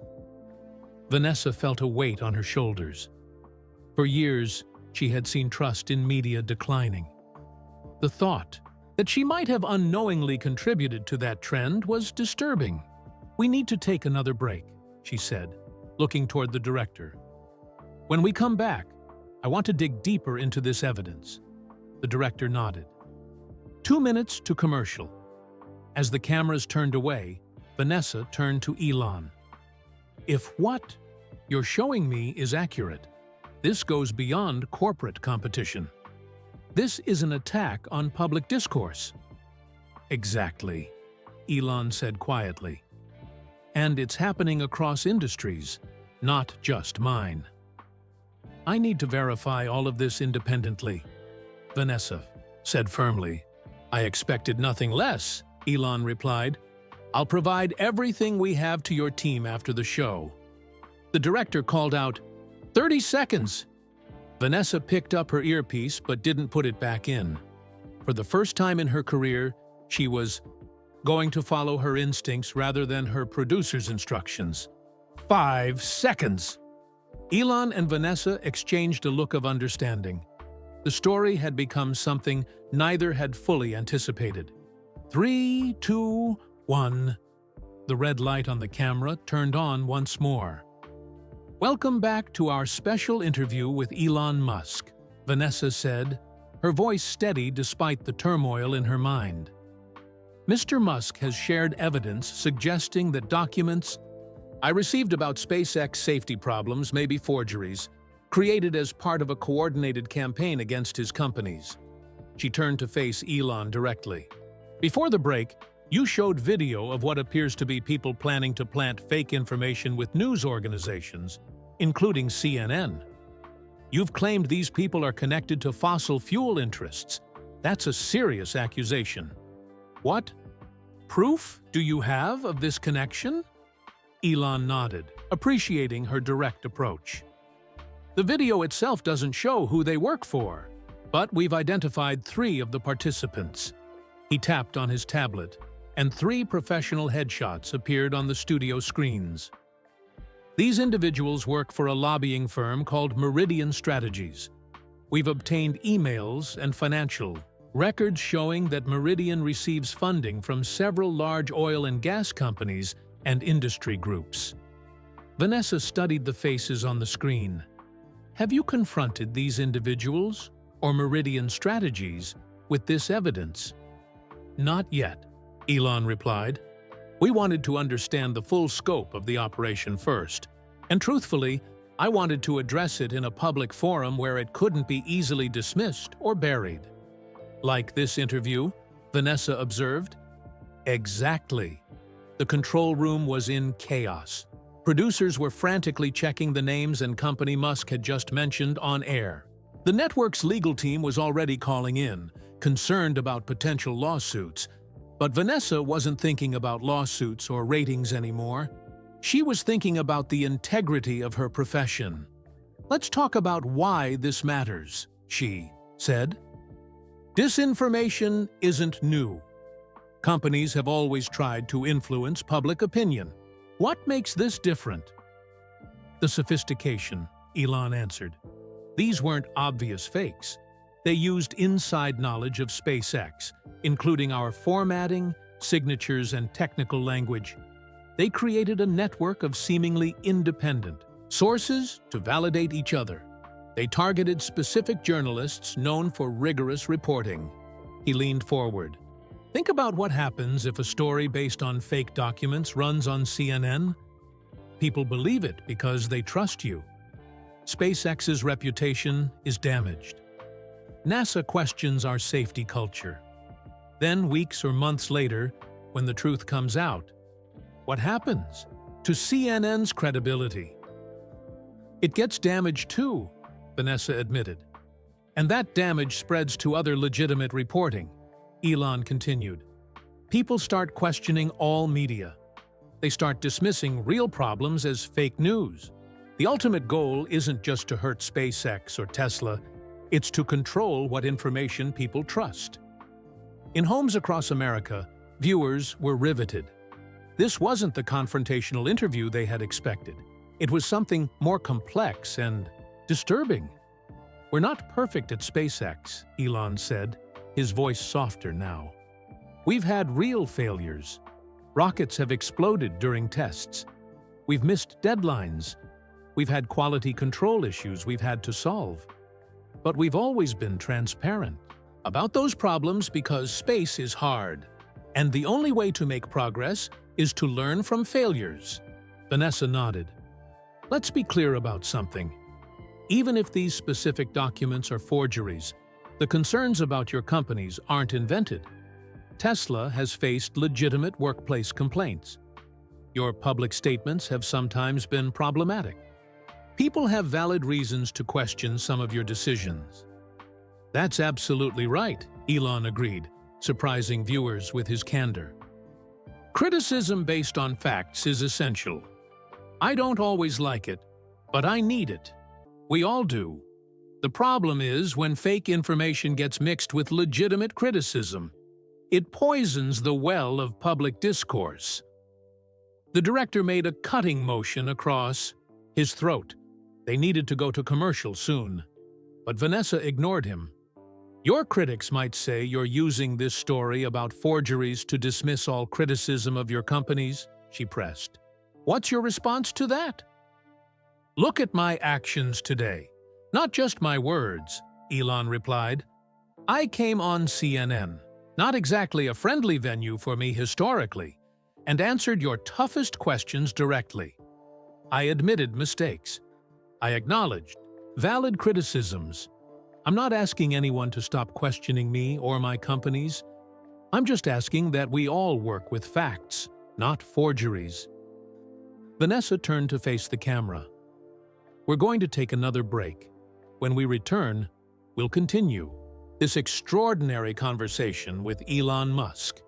S1: Vanessa felt a weight on her shoulders. For years, she had seen trust in media declining. The thought that she might have unknowingly contributed to that trend was disturbing. "We need to take another break," she said, looking toward the director. "When we come back, I want to dig deeper into this evidence." The director nodded. 2 minutes to commercial. As the cameras turned away, Vanessa turned to Elon. "If what you're showing me is accurate, this goes beyond corporate competition. This is an attack on public discourse." "Exactly," Elon said quietly. "And it's happening across industries, not just mine." "I need to verify all of this independently," Vanessa said firmly. "I expected nothing less," Elon replied. "I'll provide everything we have to your team after the show." The director called out, "30 seconds!" Vanessa picked up her earpiece but didn't put it back in. For the first time in her career, she was going to follow her instincts rather than her producer's instructions. 5 seconds! Elon and Vanessa exchanged a look of understanding. The story had become something neither had fully anticipated. 3, 2, 1. The red light on the camera turned on once more. "Welcome back to our special interview with Elon Musk," Vanessa said, her voice steady despite the turmoil in her mind. "Mr. Musk has shared evidence suggesting that documents I received about SpaceX safety problems may be forgeries, created as part of a coordinated campaign against his companies." She turned to face Elon directly. "Before the break, you showed video of what appears to be people planning to plant fake information with news organizations, including CNN. You've claimed these people are connected to fossil fuel interests. That's a serious accusation. What proof do you have of this connection?" Elon nodded, appreciating her direct approach. "The video itself doesn't show who they work for, but we've identified 3 of the participants." He tapped on his tablet, and 3 professional headshots appeared on the studio screens. These individuals work for a lobbying firm called Meridian Strategies. We've obtained emails and financial records showing that Meridian receives funding from several large oil and gas companies and industry groups. Vanessa studied the faces on the screen. "Have you confronted these individuals, or Meridian Strategies, with this evidence?" "Not yet," Elon replied. "We wanted to understand the full scope of the operation first, and truthfully, I wanted to address it in a public forum where it couldn't be easily dismissed or buried." "Like this interview," Vanessa observed. "Exactly." The control room was in chaos. Producers were frantically checking the names and company Musk had just mentioned on air. The network's legal team was already calling in, concerned about potential lawsuits. But Vanessa wasn't thinking about lawsuits or ratings anymore. She was thinking about the integrity of her profession. "Let's talk about why this matters," she said. "Disinformation isn't new. Companies have always tried to influence public opinion. What makes this different?" "The sophistication," Elon answered. "These weren't obvious fakes. They used inside knowledge of SpaceX, including our formatting, signatures, and technical language. They created a network of seemingly independent sources to validate each other. They targeted specific journalists known for rigorous reporting." He leaned forward. "Think about what happens if a story based on fake documents runs on CNN. People believe it because they trust you. SpaceX's reputation is damaged. NASA questions our safety culture. Then, weeks or months later, when the truth comes out, what happens to CNN's credibility?" "It gets damaged too," Vanessa admitted. "And that damage spreads to other legitimate reporting," Elon continued. "People start questioning all media. They start dismissing real problems as fake news. The ultimate goal isn't just to hurt SpaceX or Tesla, It's to control what information people trust. In homes across America, viewers were riveted. This wasn't the confrontational interview they had expected. It was something more complex and disturbing. "We're not perfect at SpaceX," Elon said, his voice softer now. "We've had real failures. Rockets have exploded during tests. We've missed deadlines. We've had quality control issues we've had to solve. But we've always been transparent about those problems because space is hard. And the only way to make progress is to learn from failures." Vanessa nodded. "Let's be clear about something. Even if these specific documents are forgeries, the concerns about your companies aren't invented. Tesla has faced legitimate workplace complaints. Your public statements have sometimes been problematic. People have valid reasons to question some of your decisions." "That's absolutely right," Elon agreed, surprising viewers with his candor. "Criticism based on facts is essential. I don't always like it, but I need it. We all do. The problem is when fake information gets mixed with legitimate criticism. It poisons the well of public discourse." The director made a cutting motion across his throat. They needed to go to commercial soon. But Vanessa ignored him. "Your critics might say you're using this story about forgeries to dismiss all criticism of your companies," she pressed. "What's your response to that?" "Look at my actions today, not just my words," Elon replied. "I came on CNN, not exactly a friendly venue for me historically, and answered your toughest questions directly. I admitted mistakes. I acknowledged valid criticisms. I'm not asking anyone to stop questioning me or my companies. I'm just asking that we all work with facts, not forgeries." Vanessa turned to face the camera. "We're going to take another break. When we return, we'll continue this extraordinary conversation with Elon Musk."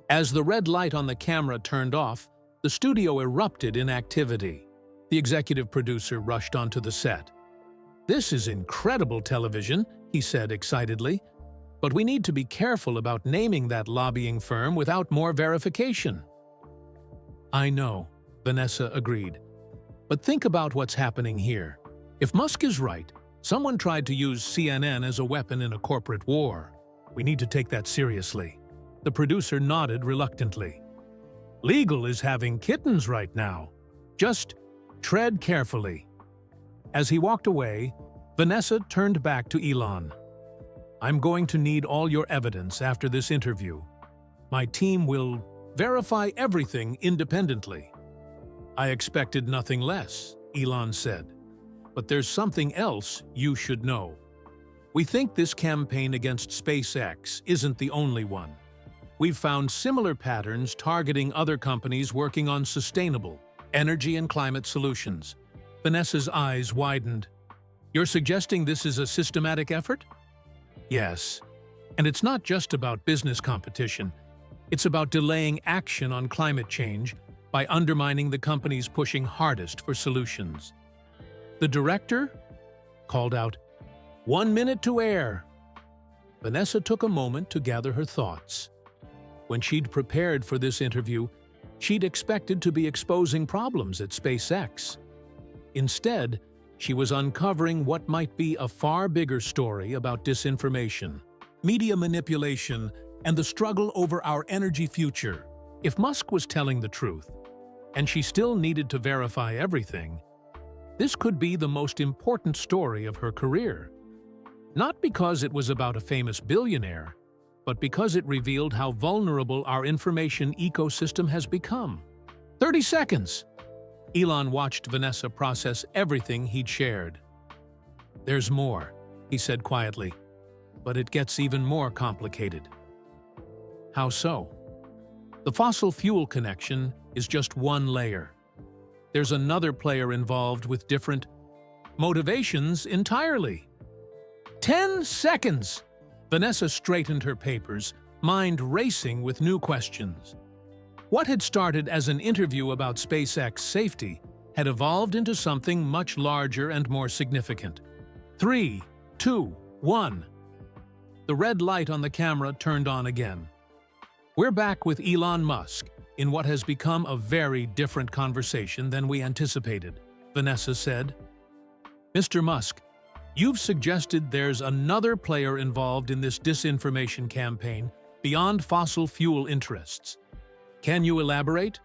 S1: As the red light on the camera turned off, the studio erupted in activity. The executive producer rushed onto the set. "This is incredible television," he said excitedly. "But we need to be careful about naming that lobbying firm without more verification." "I know," Vanessa agreed. "But think about what's happening here. If Musk is right, someone tried to use CNN as a weapon in a corporate war. We need to take that seriously." The producer nodded reluctantly. "Legal is having kittens right now. Just tread carefully." As he walked away, Vanessa turned back to Elon. "I'm going to need all your evidence after this interview. My team will verify everything independently." "I expected nothing less," Elon said. "But there's something else you should know. We think this campaign against SpaceX isn't the only one. We've found similar patterns targeting other companies working on sustainable energy and climate solutions." Vanessa's eyes widened. "You're suggesting this is a systematic effort?" "Yes. And it's not just about business competition. It's about delaying action on climate change by undermining the companies pushing hardest for solutions." The director called out, "1 minute to air." Vanessa took a moment to gather her thoughts. When she'd prepared for this interview, she'd expected to be exposing problems at SpaceX. Instead, she was uncovering what might be a far bigger story about disinformation, media manipulation, and the struggle over our energy future. If Musk was telling the truth, and she still needed to verify everything, this could be the most important story of her career. Not because it was about a famous billionaire, but because it revealed how vulnerable our information ecosystem has become. 30 seconds! Elon watched Vanessa process everything he'd shared. "There's more," he said quietly, "but it gets even more complicated." "How so?" "The fossil fuel connection is just one layer. There's another player involved with different motivations entirely." 10 seconds! Vanessa straightened her papers, mind racing with new questions. What had started as an interview about SpaceX safety had evolved into something much larger and more significant. 3, 2, 1. The red light on the camera turned on again. We're back with Elon Musk in what has become a very different conversation than we anticipated, Vanessa said. Mr. Musk, you've suggested there's another player involved in this disinformation campaign beyond fossil fuel interests. Can you elaborate?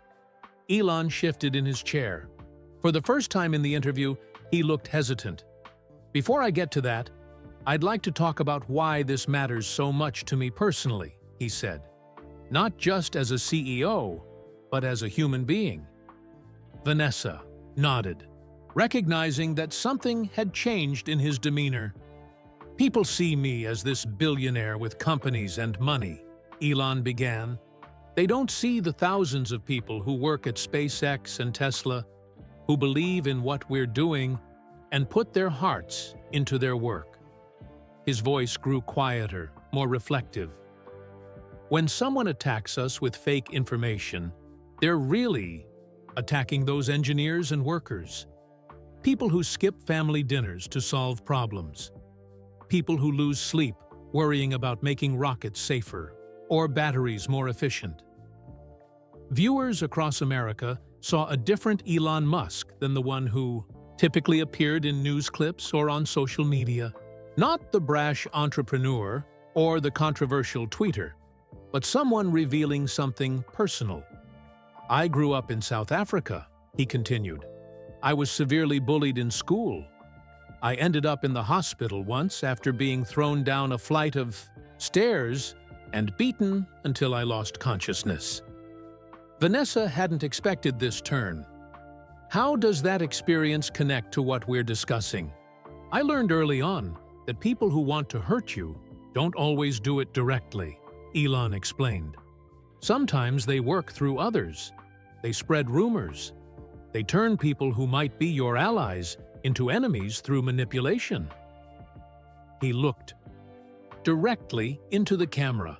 S1: Elon shifted in his chair. For the first time in the interview, he looked hesitant. Before I get to that, I'd like to talk about why this matters so much to me personally, he said. Not just as a CEO, but as a human being. Vanessa nodded, recognizing that something had changed in his demeanor. People see me as this billionaire with companies and money, Elon began. They don't see the thousands of people who work at SpaceX and Tesla, who believe in what we're doing and put their hearts into their work. His voice grew quieter, more reflective. When someone attacks us with fake information, they're really attacking those engineers and workers. People who skip family dinners to solve problems. People who lose sleep worrying about making rockets safer or batteries more efficient. Viewers across America saw a different Elon Musk than the one who typically appeared in news clips or on social media. Not the brash entrepreneur or the controversial tweeter, but someone revealing something personal. I grew up in South Africa, he continued. I was severely bullied in school. I ended up in the hospital once after being thrown down a flight of stairs and beaten until I lost consciousness. Vanessa hadn't expected this turn. How does that experience connect to what we're discussing? I learned early on that people who want to hurt you don't always do it directly, Elon explained. Sometimes they work through others. They spread rumors. They turn people who might be your allies into enemies through manipulation. He looked directly into the camera.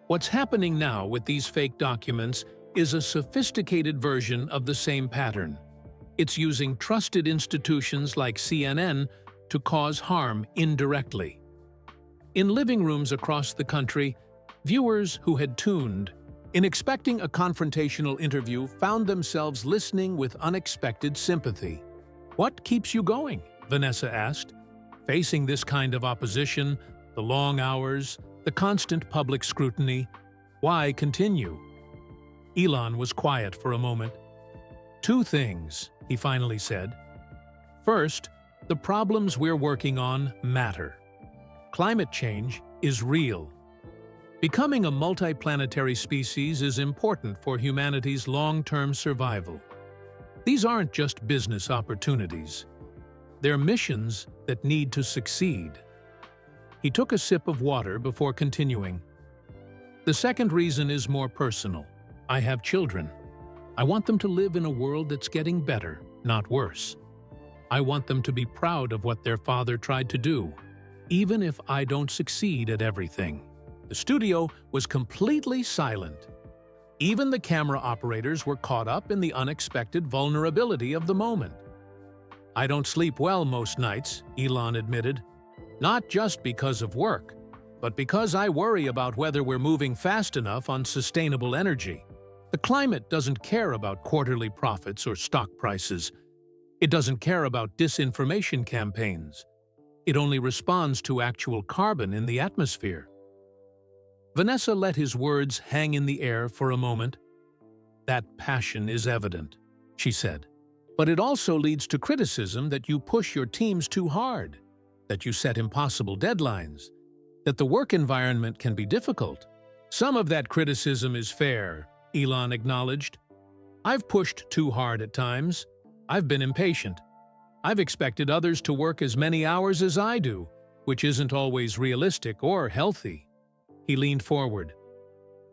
S1: What's happening now with these fake documents is a sophisticated version of the same pattern. It's using trusted institutions like CNN to cause harm indirectly. In living rooms across the country, viewers who had tuned in expecting a confrontational interview found themselves listening with unexpected sympathy. What keeps you going? Vanessa asked. Facing this kind of opposition, the long hours, the constant public scrutiny, why continue? Elon was quiet for a moment. 2 things, he finally said. First, the problems we're working on matter. Climate change is real. Becoming a multiplanetary species is important for humanity's long-term survival. These aren't just business opportunities. They're missions that need to succeed. He took a sip of water before continuing. The second reason is more personal. I have children. I want them to live in a world that's getting better, not worse. I want them to be proud of what their father tried to do, even if I don't succeed at everything. The studio was completely silent. Even the camera operators were caught up in the unexpected vulnerability of the moment. I don't sleep well most nights, Elon admitted. Not just because of work, but because I worry about whether we're moving fast enough on sustainable energy. The climate doesn't care about quarterly profits or stock prices. It doesn't care about disinformation campaigns. It only responds to actual carbon in the atmosphere. Vanessa let his words hang in the air for a moment. That passion is evident, she said. But it also leads to criticism that you push your teams too hard, that you set impossible deadlines, that the work environment can be difficult. Some of that criticism is fair, Elon acknowledged. I've pushed too hard at times. I've been impatient. I've expected others to work as many hours as I do, which isn't always realistic or healthy. He leaned forward.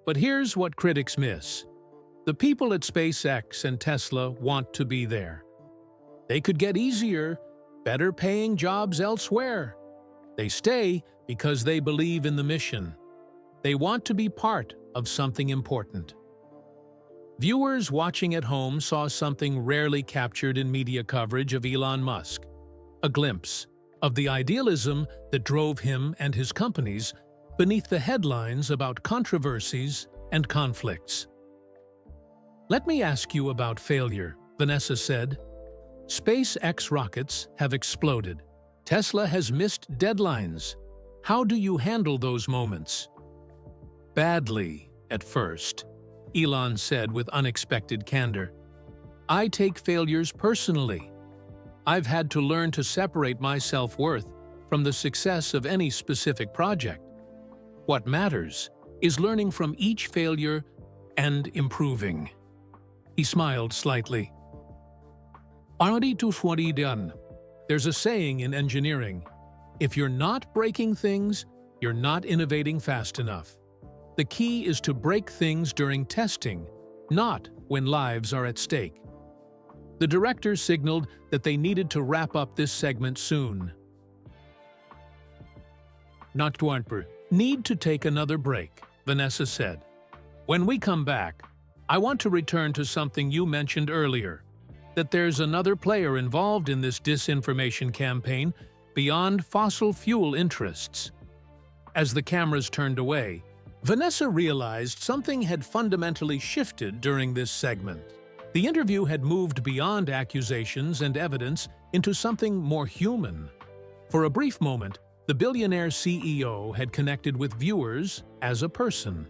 S1: But here's what critics miss. The people at SpaceX and Tesla want to be there. They could get easier, better-paying jobs elsewhere. They stay because they believe in the mission. They want to be part of something important. Viewers watching at home saw something rarely captured in media coverage of Elon Musk. A glimpse of the idealism that drove him and his companies beneath the headlines about controversies and conflicts. "Let me ask you about failure," Vanessa said. "SpaceX rockets have exploded. Tesla has missed deadlines. How do you handle those moments?" "Badly, at first," Elon said with unexpected candor. "I take failures personally. I've had to learn to separate my self-worth from the success of any specific project. What matters is learning from each failure and improving." He smiled slightly. "Already to 20 done. There's a saying in engineering, if you're not breaking things, you're not innovating fast enough. The key is to break things during testing, not when lives are at stake." The director signaled that they needed to wrap up this segment soon. "Not to need to take another break," Vanessa said. "When we come back, I want to return to something you mentioned earlier, that there's another player involved in this disinformation campaign beyond fossil fuel interests." As the cameras turned away, Vanessa realized something had fundamentally shifted during this segment. The interview had moved beyond accusations and evidence into something more human. For a brief moment, the billionaire CEO had connected with viewers as a person.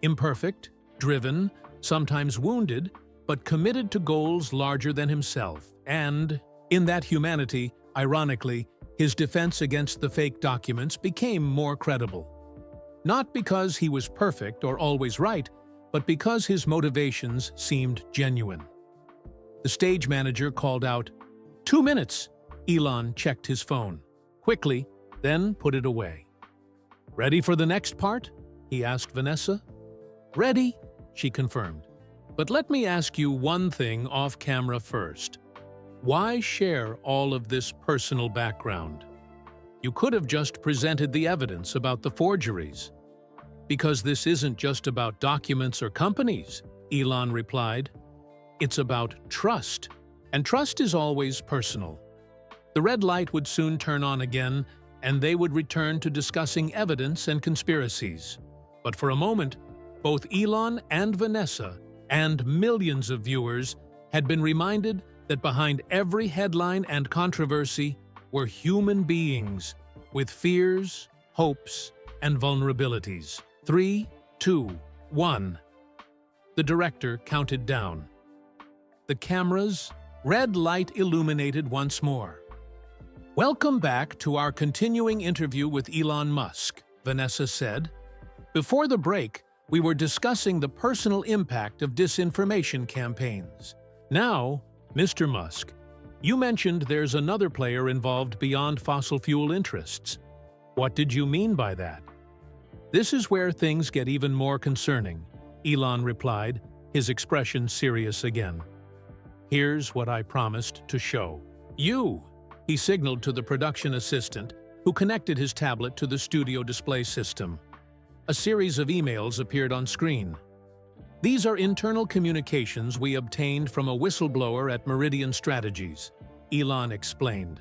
S1: Imperfect, driven, sometimes wounded, but committed to goals larger than himself. And, in that humanity, ironically, his defense against the fake documents became more credible. Not because he was perfect or always right, but because his motivations seemed genuine. The stage manager called out, "2 minutes!" Elon checked his phone quickly, then put it away. "Ready for the next part?" he asked Vanessa. "Ready," she confirmed. "But let me ask you one thing off camera first. Why share all of this personal background? You could have just presented the evidence about the forgeries." "Because this isn't just about documents or companies," Elon replied. "It's about trust, and trust is always personal." The red light would soon turn on again, and they would return to discussing evidence and conspiracies. But for a moment, both Elon and Vanessa, and millions of viewers, had been reminded that behind every headline and controversy were human beings with fears, hopes, and vulnerabilities. 3, 2, 1. The director counted down. The cameras, red light illuminated once more. "Welcome back to our continuing interview with Elon Musk," Vanessa said. "Before the break, we were discussing the personal impact of disinformation campaigns. Now, Mr. Musk, you mentioned there's another player involved beyond fossil fuel interests. What did you mean by that?" "This is where things get even more concerning," Elon replied, his expression serious again. "Here's what I promised to show you." He signaled to the production assistant, who connected his tablet to the studio display system. A series of emails appeared on screen. "These are internal communications we obtained from a whistleblower at Meridian Strategies," Elon explained.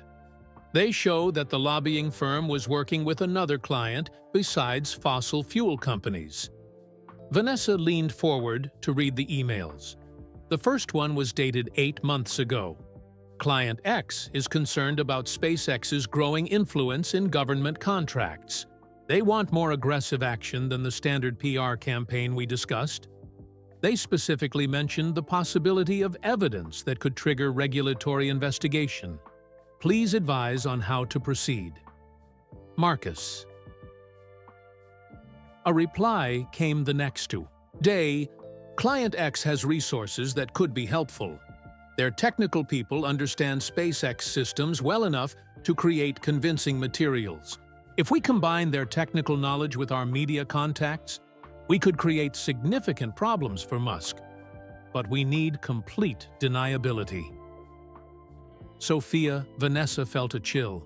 S1: "They show that the lobbying firm was working with another client besides fossil fuel companies." Vanessa leaned forward to read the emails. The first one was dated 8 months ago. Client X is concerned about SpaceX's growing influence in government contracts. They want more aggressive action than the standard PR campaign we discussed. They specifically mentioned the possibility of evidence that could trigger regulatory investigation. Please advise on how to proceed. Marcus. A reply came the next day. Client X has resources that could be helpful. Their technical people understand SpaceX systems well enough to create convincing materials. If we combine their technical knowledge with our media contacts, we could create significant problems for Musk. But we need complete deniability. Vanessa felt a chill.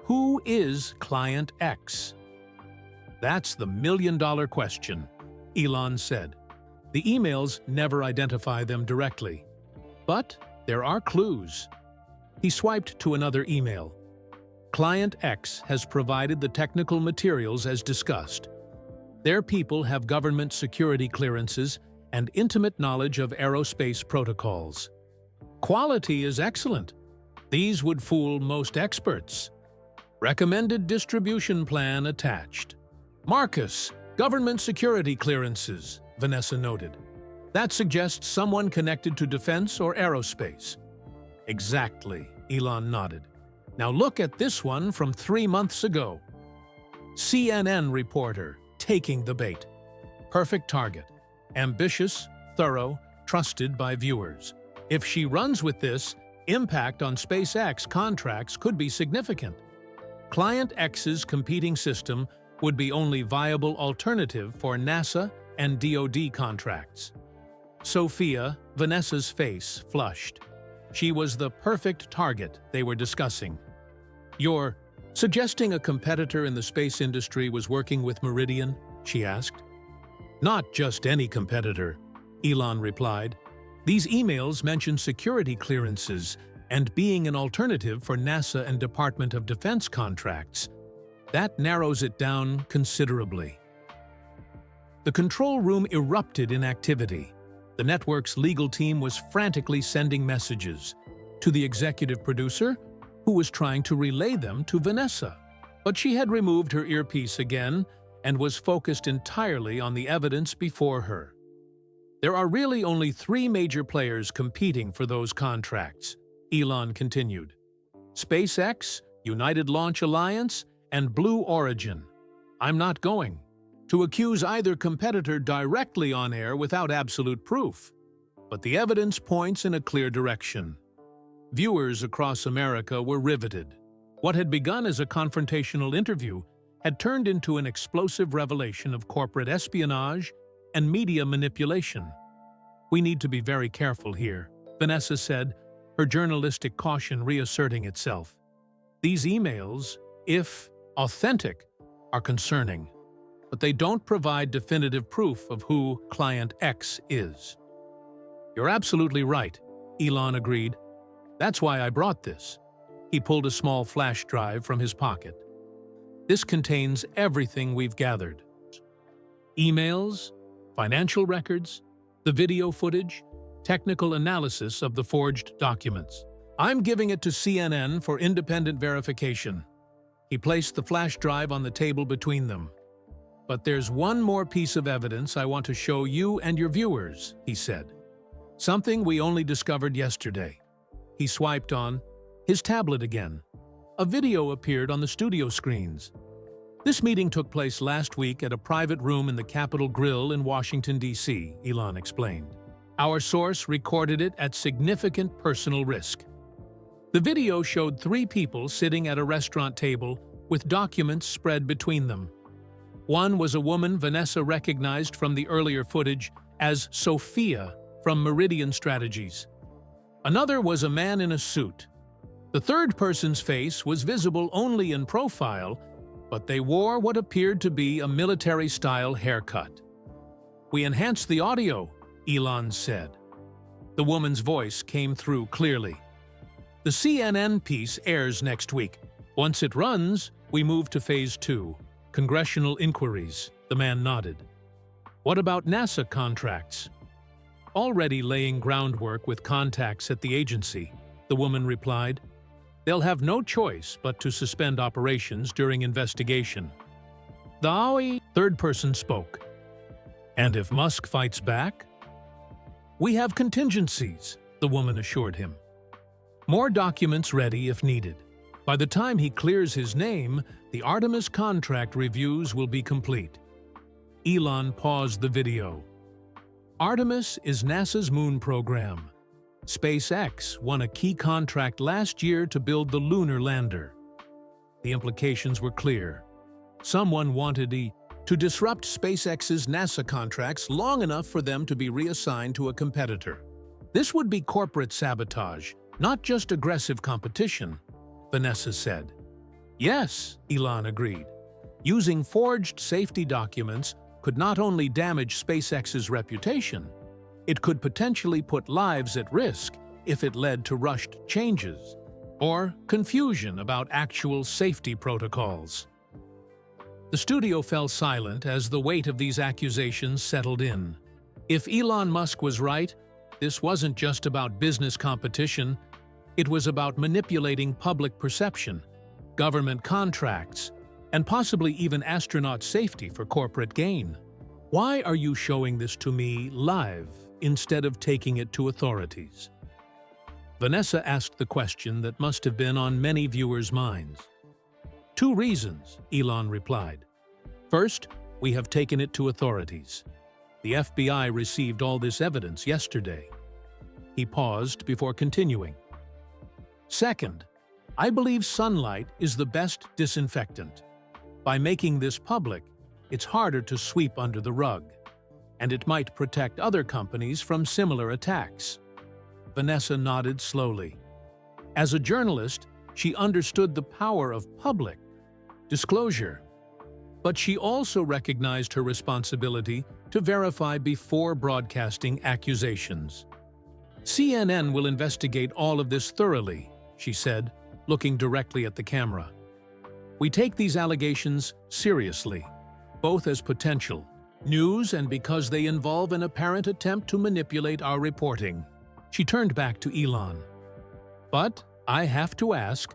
S1: Who is Client X? That's the million-dollar question, Elon said. The emails never identify them directly. But there are clues. He swiped to another email. Client X has provided the technical materials as discussed. Their people have government security clearances and intimate knowledge of aerospace protocols. Quality is excellent. These would fool most experts. Recommended distribution plan attached. Marcus, government security clearances, Vanessa noted. That suggests someone connected to defense or aerospace. Exactly, Elon nodded. Now look at this one from 3 months ago. CNN reporter, taking the bait. Perfect target. Ambitious, thorough, trusted by viewers. If she runs with this, impact on SpaceX contracts could be significant. Client X's competing system would be only viable alternative for NASA and DoD contracts. Sophia, Vanessa's face flushed. She was the perfect target they were discussing. You're suggesting a competitor in the space industry was working with Meridian? She asked. Not just any competitor, Elon replied. These emails mention security clearances and being an alternative for NASA and Department of Defense contracts. That narrows it down considerably. The control room erupted in activity. The network's legal team was frantically sending messages to the executive producer, who was trying to relay them to Vanessa. But she had removed her earpiece again and was focused entirely on the evidence before her. There are really only 3 major players competing for those contracts, Elon continued. SpaceX, United Launch Alliance, and Blue Origin. I'm not going to accuse either competitor directly on air without absolute proof, but the evidence points in a clear direction. Viewers across America were riveted. What had begun as a confrontational interview had turned into an explosive revelation of corporate espionage and media manipulation. We need to be very careful here, Vanessa said, her journalistic caution reasserting itself. These emails, if authentic, are concerning, but they don't provide definitive proof of who Client X is. You're absolutely right, Elon agreed. That's why I brought this. He pulled a small flash drive from his pocket. This contains everything we've gathered. Emails, financial records, the video footage, technical analysis of the forged documents. I'm giving it to CNN for independent verification. He placed the flash drive on the table between them. But there's one more piece of evidence I want to show you and your viewers, he said. Something we only discovered yesterday. He swiped on his tablet again. A video appeared on the studio screens. This meeting took place last week at a private room in the Capitol Grill in Washington, D.C., Elon explained. Our source recorded it at significant personal risk. The video showed 3 people sitting at a restaurant table with documents spread between them. One was a woman Vanessa recognized from the earlier footage as Sophia from Meridian Strategies. Another was a man in a suit. The third person's face was visible only in profile, but they wore what appeared to be a military-style haircut. We enhanced the audio, Elon said. The woman's voice came through clearly. The CNN piece airs next week. Once it runs, we move to Phase 2, congressional inquiries, the man nodded. What about NASA contracts? Already laying groundwork with contacts at the agency, the woman replied. They'll have no choice but to suspend operations during investigation. The third person spoke. And if Musk fights back? We have contingencies, the woman assured him. More documents ready if needed. By the time he clears his name, the Artemis contract reviews will be complete. Elon paused the video. Artemis is NASA's moon program. SpaceX won a key contract last year to build the lunar lander. The implications were clear. Someone wanted to disrupt SpaceX's NASA contracts long enough for them to be reassigned to a competitor. This would be corporate sabotage, not just aggressive competition, Vanessa said. Yes, Elon agreed. Using forged safety documents could not only damage SpaceX's reputation, it could potentially put lives at risk if it led to rushed changes. or confusion about actual safety protocols. The studio fell silent as the weight of these accusations settled in. If Elon Musk was right, this wasn't just about business competition, it was about manipulating public perception, government contracts, and possibly even astronaut safety for corporate gain. Why are you showing this to me live instead of taking it to authorities? Vanessa asked the question that must have been on many viewers' minds. 2 reasons, Elon replied. First, we have taken it to authorities. The FBI received all this evidence yesterday. He paused before continuing. Second, I believe sunlight is the best disinfectant. By making this public, it's harder to sweep under the rug, and it might protect other companies from similar attacks. Vanessa nodded slowly. As a journalist, she understood the power of public disclosure, but she also recognized her responsibility to verify before broadcasting accusations. CNN will investigate all of this thoroughly, she said, looking directly at the camera. We take these allegations seriously, both as potential news and because they involve an apparent attempt to manipulate our reporting. She turned back to Elon. But I have to ask,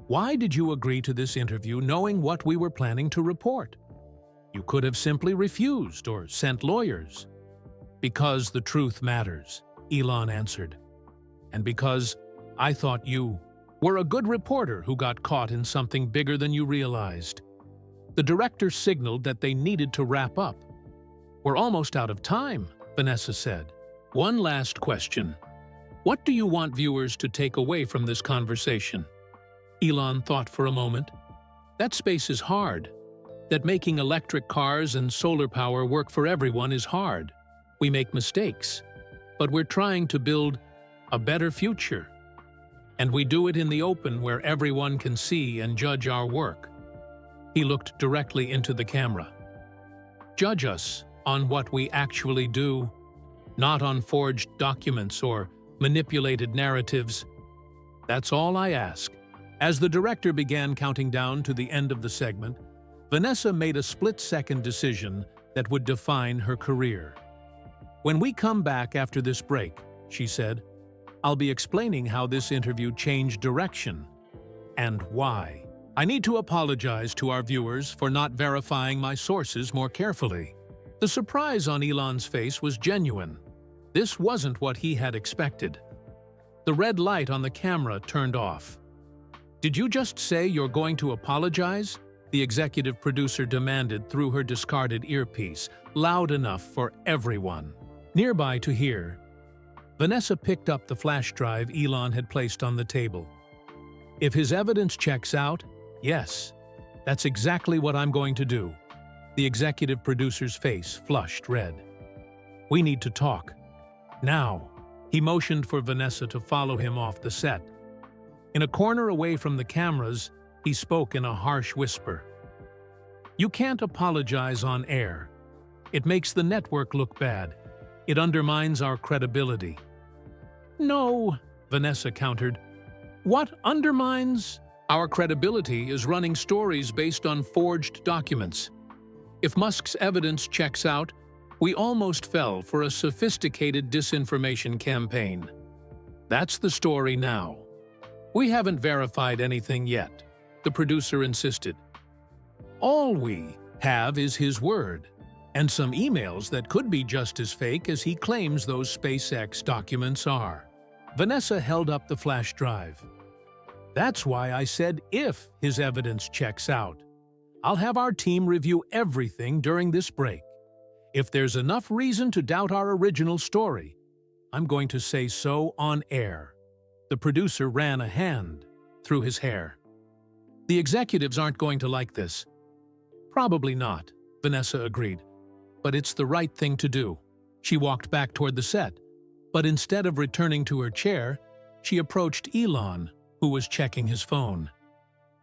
S1: why did you agree to this interview knowing what we were planning to report? You could have simply refused or sent lawyers. Because the truth matters, Elon answered. And because I thought you were a good reporter who got caught in something bigger than you realized. The director signaled that they needed to wrap up. We're almost out of time, Vanessa said. One last question. What do you want viewers to take away from this conversation? Elon thought for a moment. That space is hard. That making electric cars and solar power work for everyone is hard. We make mistakes, but we're trying to build a better future. And we do it in the open where everyone can see and judge our work. He looked directly into the camera. Judge us on what we actually do, not on forged documents or manipulated narratives. That's all I ask. As the director began counting down to the end of the segment, Vanessa made a split-second decision that would define her career. When we come back after this break, she said, I'll be explaining how this interview changed direction and why. I need to apologize to our viewers for not verifying my sources more carefully. The surprise on Elon's face was genuine. This wasn't what he had expected. The red light on the camera turned off. Did you just say you're going to apologize? The executive producer demanded through her discarded earpiece, loud enough for everyone nearby to hear. Vanessa picked up the flash drive Elon had placed on the table. If his evidence checks out, yes, that's exactly what I'm going to do. The executive producer's face flushed red. We need to talk. Now. He motioned for Vanessa to follow him off the set. In a corner away from the cameras, he spoke in a harsh whisper. You can't apologize on air. It makes the network look bad. It undermines our credibility. No, Vanessa countered. What undermines? Our credibility is running stories based on forged documents. If Musk's evidence checks out, we almost fell for a sophisticated disinformation campaign. That's the story now. We haven't verified anything yet, the producer insisted. All we have is his word, and some emails that could be just as fake as he claims those SpaceX documents are. Vanessa held up the flash drive. That's why I said if his evidence checks out. I'll have our team review everything during this break. If there's enough reason to doubt our original story, I'm going to say so on air. The producer ran a hand through his hair. The executives aren't going to like this. Probably not, Vanessa agreed. But it's the right thing to do. She walked back toward the set, but instead of returning to her chair, she approached Elon, who was checking his phone.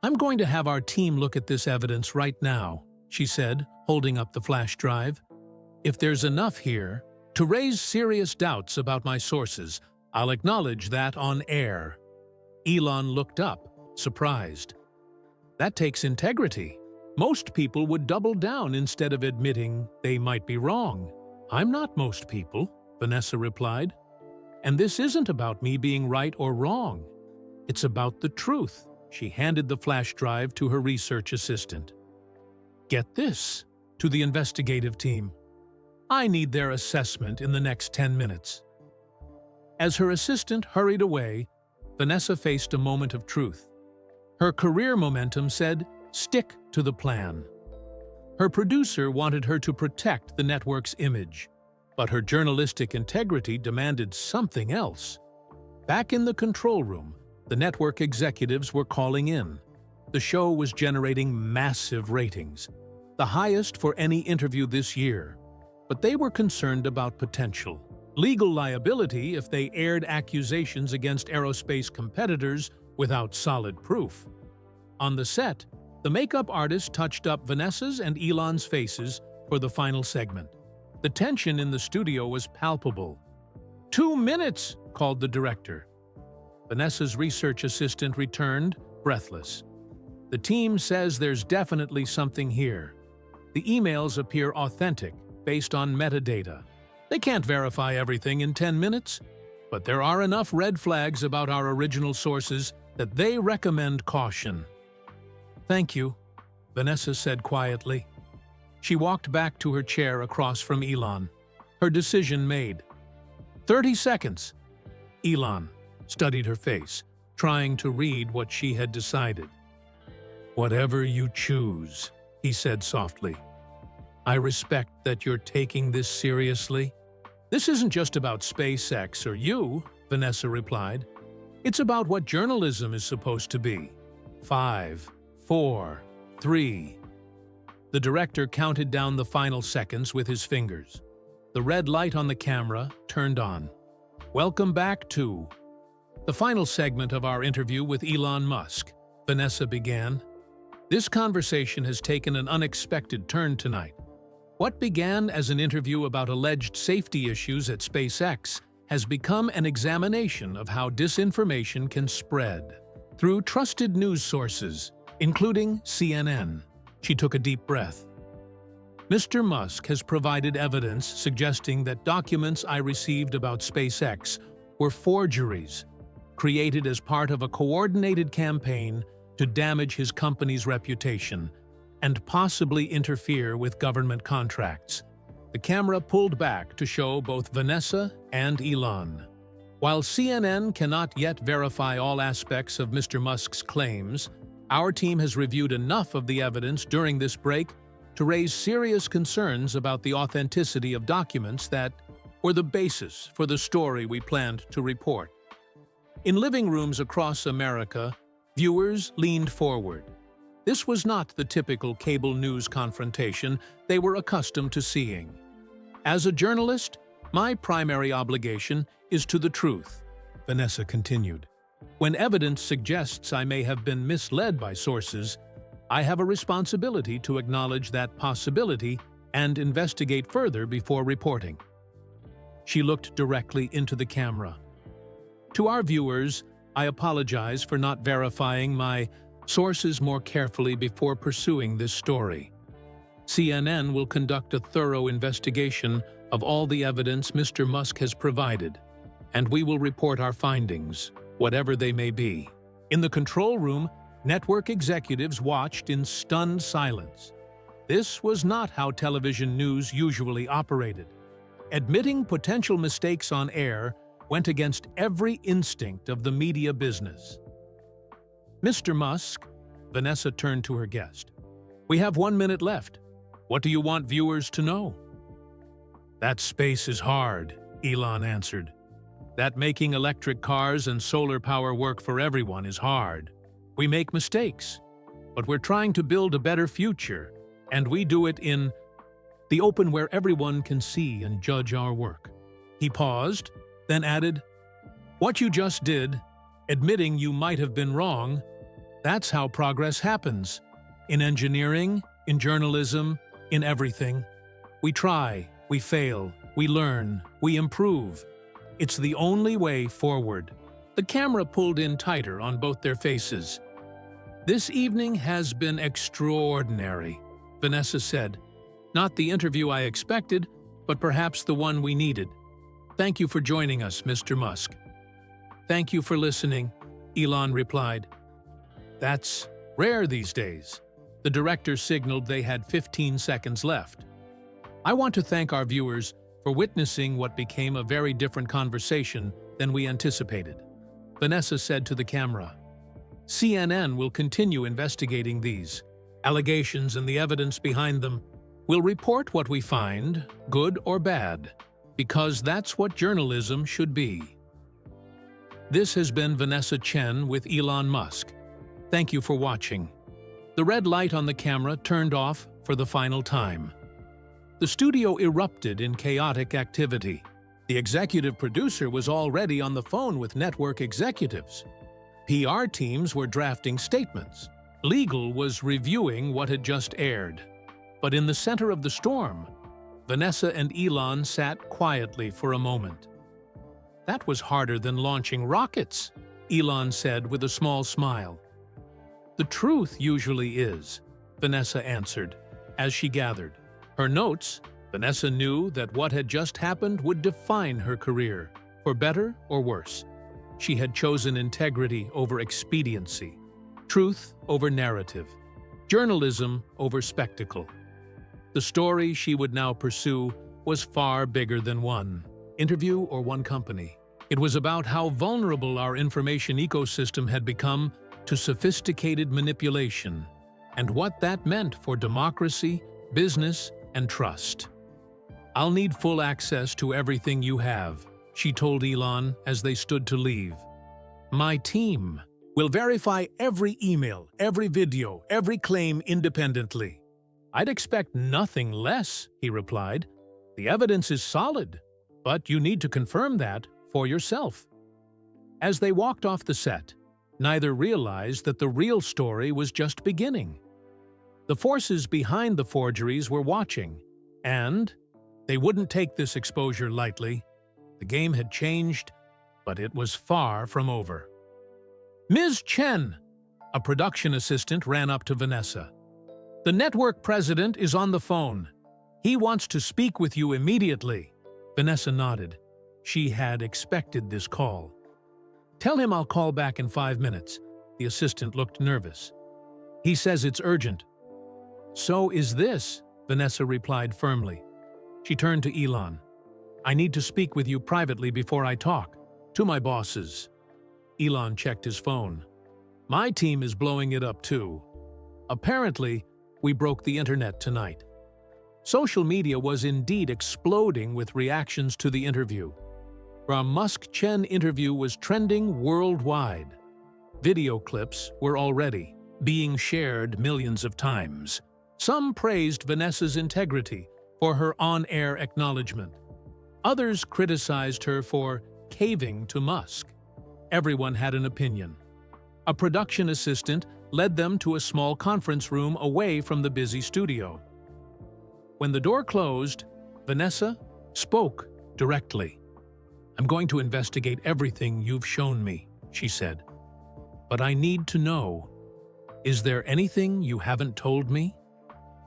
S1: I'm going to have our team look at this evidence right now, she said, holding up the flash drive. If there's enough here to raise serious doubts about my sources, I'll acknowledge that on air. Elon looked up, surprised. That takes integrity. Most people would double down instead of admitting they might be wrong. I'm not most people, Vanessa replied. And this isn't about me being right or wrong. It's about the truth. She handed the flash drive to her research assistant. Get this, to the investigative team. I need their assessment in the next 10 minutes. As her assistant hurried away, Vanessa faced a moment of truth. Her career momentum said, stick to the plan. Her producer wanted her to protect the network's image, but her journalistic integrity demanded something else. Back in the control room, the network executives were calling in. The show was generating massive ratings, the highest for any interview this year. But they were concerned about potential legal liability if they aired accusations against aerospace competitors without solid proof. On the set, the makeup artist touched up Vanessa's and Elon's faces for the final segment. The tension in the studio was palpable. 2 minutes, called the director. Vanessa's research assistant returned, breathless. The team says there's definitely something here. The emails appear authentic, based on metadata. They can't verify everything in 10 minutes, but there are enough red flags about our original sources that they recommend caution. Thank you, Vanessa said quietly. She walked back to her chair across from Elon, her decision made. 30 seconds. Elon studied her face, trying to read what she had decided. Whatever you choose, he said softly. I respect that you're taking this seriously. This isn't just about SpaceX or you, Vanessa replied. It's about what journalism is supposed to be. 5, 4, 3. The director counted down the final seconds with his fingers. The red light on the camera turned on. Welcome back to the final segment of our interview with Elon Musk, Vanessa began. This conversation has taken an unexpected turn tonight. What began as an interview about alleged safety issues at SpaceX has become an examination of how disinformation can spread. Through trusted news sources, including CNN, she took a deep breath. Mr. Musk has provided evidence suggesting that documents I received about SpaceX were forgeries, created as part of a coordinated campaign to damage his company's reputation and possibly interfere with government contracts. The camera pulled back to show both Vanessa and Elon. While CNN cannot yet verify all aspects of Mr. Musk's claims, our team has reviewed enough of the evidence during this break to raise serious concerns about the authenticity of documents that were the basis for the story we planned to report. In living rooms across America, viewers leaned forward. This was not the typical cable news confrontation they were accustomed to seeing. As a journalist, my primary obligation is to the truth, Vanessa continued. When evidence suggests I may have been misled by sources, I have a responsibility to acknowledge that possibility and investigate further before reporting. She looked directly into the camera. To our viewers, I apologize for not verifying my sources more carefully before pursuing this story. CNN will conduct a thorough investigation of all the evidence Mr. Musk has provided, and we will report our findings, whatever they may be. In the control room, network executives watched in stunned silence. This was not how television news usually operated. Admitting potential mistakes on air went against every instinct of the media business. Mr. Musk, Vanessa turned to her guest. We have 1 minute left. What do you want viewers to know? That space is hard, Elon answered. That making electric cars and solar power work for everyone is hard. We make mistakes, but we're trying to build a better future, and we do it in the open where everyone can see and judge our work. He paused, then added, What you just did, admitting you might have been wrong, that's how progress happens. In engineering, in journalism, in everything. We try, we fail, we learn, we improve. It's the only way forward. The camera pulled in tighter on both their faces. "This evening has been extraordinary," Vanessa said. "Not the interview I expected, but perhaps the one we needed. Thank you for joining us, Mr. Musk." "Thank you for listening," Elon replied. "That's rare these days." The director signaled they had 15 seconds left. "I want to thank our viewers for witnessing what became a very different conversation than we anticipated," Vanessa said to the camera. "CNN will continue investigating these allegations and the evidence behind them. We'll report what we find, good or bad, because that's what journalism should be." This has been Vanessa Chen with Elon Musk. Thank you for watching. The red light on the camera turned off for the final time. The studio erupted in chaotic activity. The executive producer was already on the phone with network executives. PR teams were drafting statements. Legal was reviewing what had just aired. But in the center of the storm, Vanessa and Elon sat quietly for a moment. "That was harder than launching rockets," Elon said with a small smile. "The truth usually is," Vanessa answered, as she gathered her notes. Vanessa knew that what had just happened would define her career, for better or worse. She had chosen integrity over expediency, truth over narrative, journalism over spectacle. The story she would now pursue was far bigger than one interview or one company. It was about how vulnerable our information ecosystem had become to sophisticated manipulation, and what that meant for democracy, business, and trust. "I'll need full access to everything you have," she told Elon as they stood to leave. "My team will verify every email, every video, every claim independently." "I'd expect nothing less," he replied. "The evidence is solid, but you need to confirm that for yourself." As they walked off the set, neither realized that the real story was just beginning. The forces behind the forgeries were watching, and they wouldn't take this exposure lightly. The game had changed, but it was far from over. "Ms. Chen," a production assistant ran up to Vanessa. "The network president is on the phone. He wants to speak with you immediately." Vanessa nodded. She had expected this call. "Tell him I'll call back in 5 minutes." The assistant looked nervous. "He says it's urgent." "So is this," Vanessa replied firmly. She turned to Elon. "I need to speak with you privately before I talk to my bosses." Elon checked his phone. "My team is blowing it up too. Apparently, we broke the internet tonight." Social media was indeed exploding with reactions to the interview. Our Musk-Chen interview was trending worldwide. Video clips were already being shared millions of times. Some praised Vanessa's integrity for her on-air acknowledgement. Others criticized her for caving to Musk. Everyone had an opinion. A production assistant led them to a small conference room away from the busy studio. When the door closed, Vanessa spoke directly. "I'm going to investigate everything you've shown me," she said. "But I need to know, is there anything you haven't told me?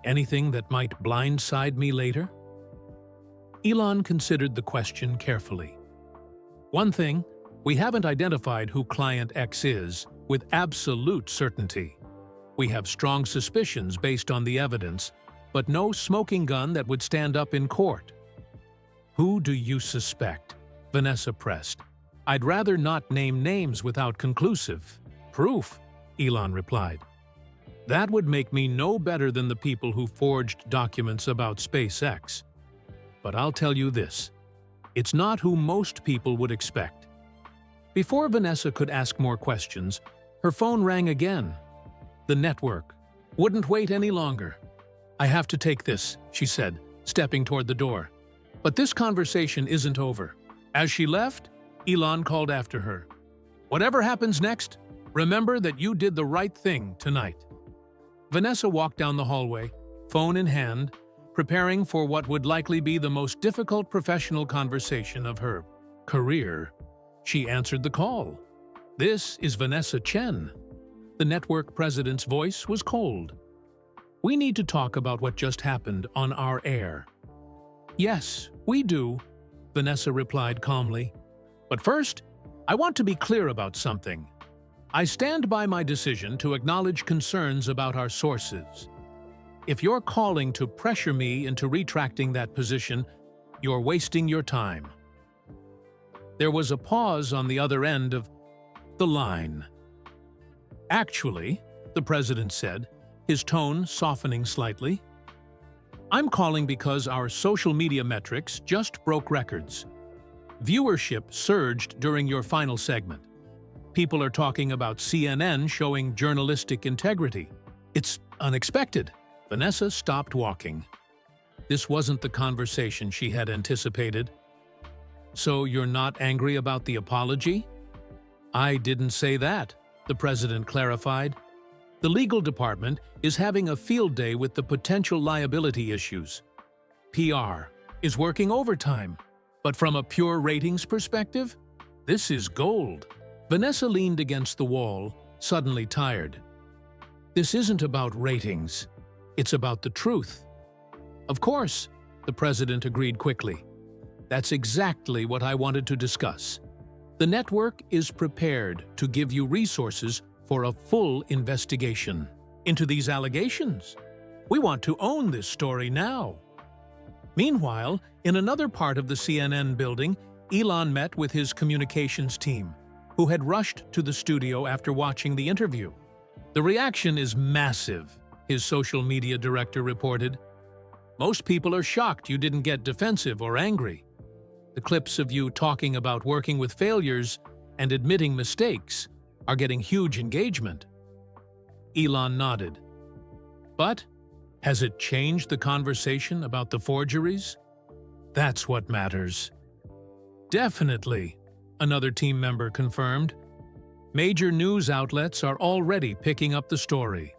S1: Anything that might blindside me later?" Elon considered the question carefully. "One thing, we haven't identified who Client X is with absolute certainty. We have strong suspicions based on the evidence, but no smoking gun that would stand up in court." "Who do you suspect?" Vanessa pressed. "I'd rather not name names without conclusive proof," Elon replied. "That would make me no better than the people who forged documents about SpaceX. But I'll tell you this, it's not who most people would expect." Before Vanessa could ask more questions, her phone rang again. The network wouldn't wait any longer. "I have to take this," she said, stepping toward the door. "But this conversation isn't over." As she left, Elon called after her. "Whatever happens next, remember that you did the right thing tonight." Vanessa walked down the hallway, phone in hand, preparing for what would likely be the most difficult professional conversation of her career. She answered the call. This is Vanessa Chen. The network president's voice was cold. We need to talk about what just happened on our air. Yes, we do, Vanessa replied calmly. But first, I want to be clear about something. I stand by my decision to acknowledge concerns about our sources. If you're calling to pressure me into retracting that position, you're wasting your time. There was a pause on the other end of the line. Actually, the president said, his tone softening slightly, I'm calling because our social media metrics just broke records. Viewership surged during your final segment. People are talking about CNN showing journalistic integrity. It's unexpected. Vanessa stopped walking. This wasn't the conversation she had anticipated. So you're not angry about the apology? I didn't say that, the president clarified. The legal department is having a field day with the potential liability issues. PR is working overtime, but from a pure ratings perspective, this is gold. Vanessa leaned against the wall, suddenly tired. This isn't about ratings. It's about the truth. Of course, the president agreed quickly. That's exactly what I wanted to discuss. The network is prepared to give you resources for a full investigation into these allegations. We want to own this story now. Meanwhile, in another part of the CNN building, Elon met with his communications team, who had rushed to the studio after watching the interview. The reaction is massive, his social media director reported. Most people are shocked you didn't get defensive or angry. The clips of you talking about working with failures and admitting mistakes are getting huge engagement. Elon nodded. But has it changed the conversation about the forgeries? That's what matters. Definitely, another team member confirmed. Major news outlets are already picking up the story.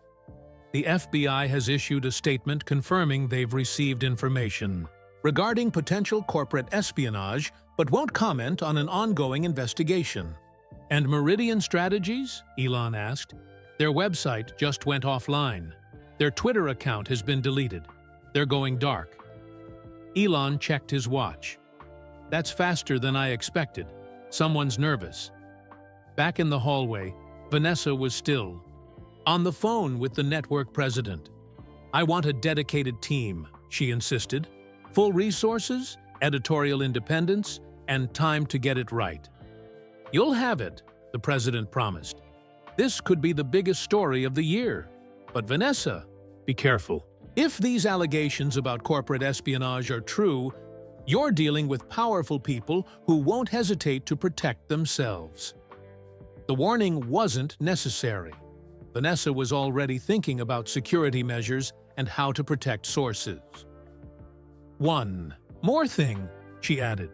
S1: The FBI has issued a statement confirming they've received information regarding potential corporate espionage, but won't comment on an ongoing investigation. And Meridian Strategies? Elon asked. Their website just went offline. Their Twitter account has been deleted. They're going dark. Elon checked his watch. That's faster than I expected. Someone's nervous. Back in the hallway, Vanessa was still. On the phone with the network president. I want a dedicated team, she insisted. Full resources, editorial independence, and time to get it right. You'll have it, the president promised. This could be the biggest story of the year. But Vanessa, be careful. If these allegations about corporate espionage are true, you're dealing with powerful people who won't hesitate to protect themselves. The warning wasn't necessary. Vanessa was already thinking about security measures and how to protect sources. One more thing, she added.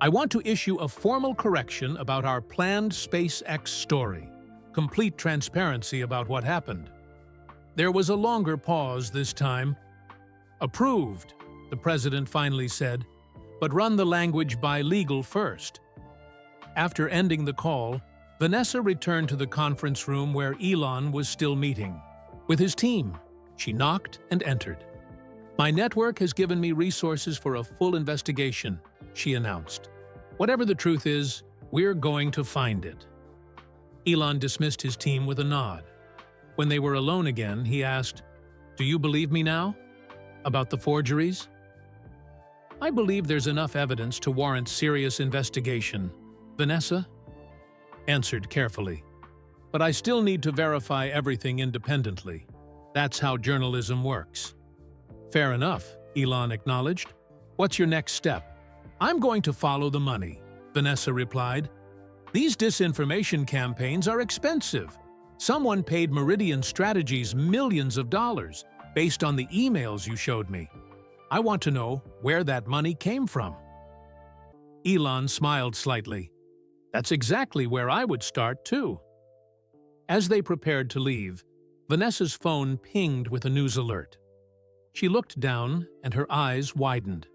S1: I want to issue a formal correction about our planned SpaceX story. Complete transparency about what happened. There was a longer pause this time. Approved, the president finally said, but run the language by legal first. After ending the call, Vanessa returned to the conference room where Elon was still meeting. With his team, she knocked and entered. My network has given me resources for a full investigation, she announced. Whatever the truth is, we're going to find it. Elon dismissed his team with a nod. When they were alone again, he asked, Do you believe me now? About the forgeries? I believe there's enough evidence to warrant serious investigation. Vanessa answered carefully. But I still need to verify everything independently. That's how journalism works. Fair enough, Elon acknowledged. What's your next step? I'm going to follow the money, Vanessa replied. These disinformation campaigns are expensive. Someone paid Meridian Strategies millions of dollars based on the emails you showed me. I want to know where that money came from. Elon smiled slightly. That's exactly where I would start, too. As they prepared to leave, Vanessa's phone pinged with a news alert. She looked down and her eyes widened.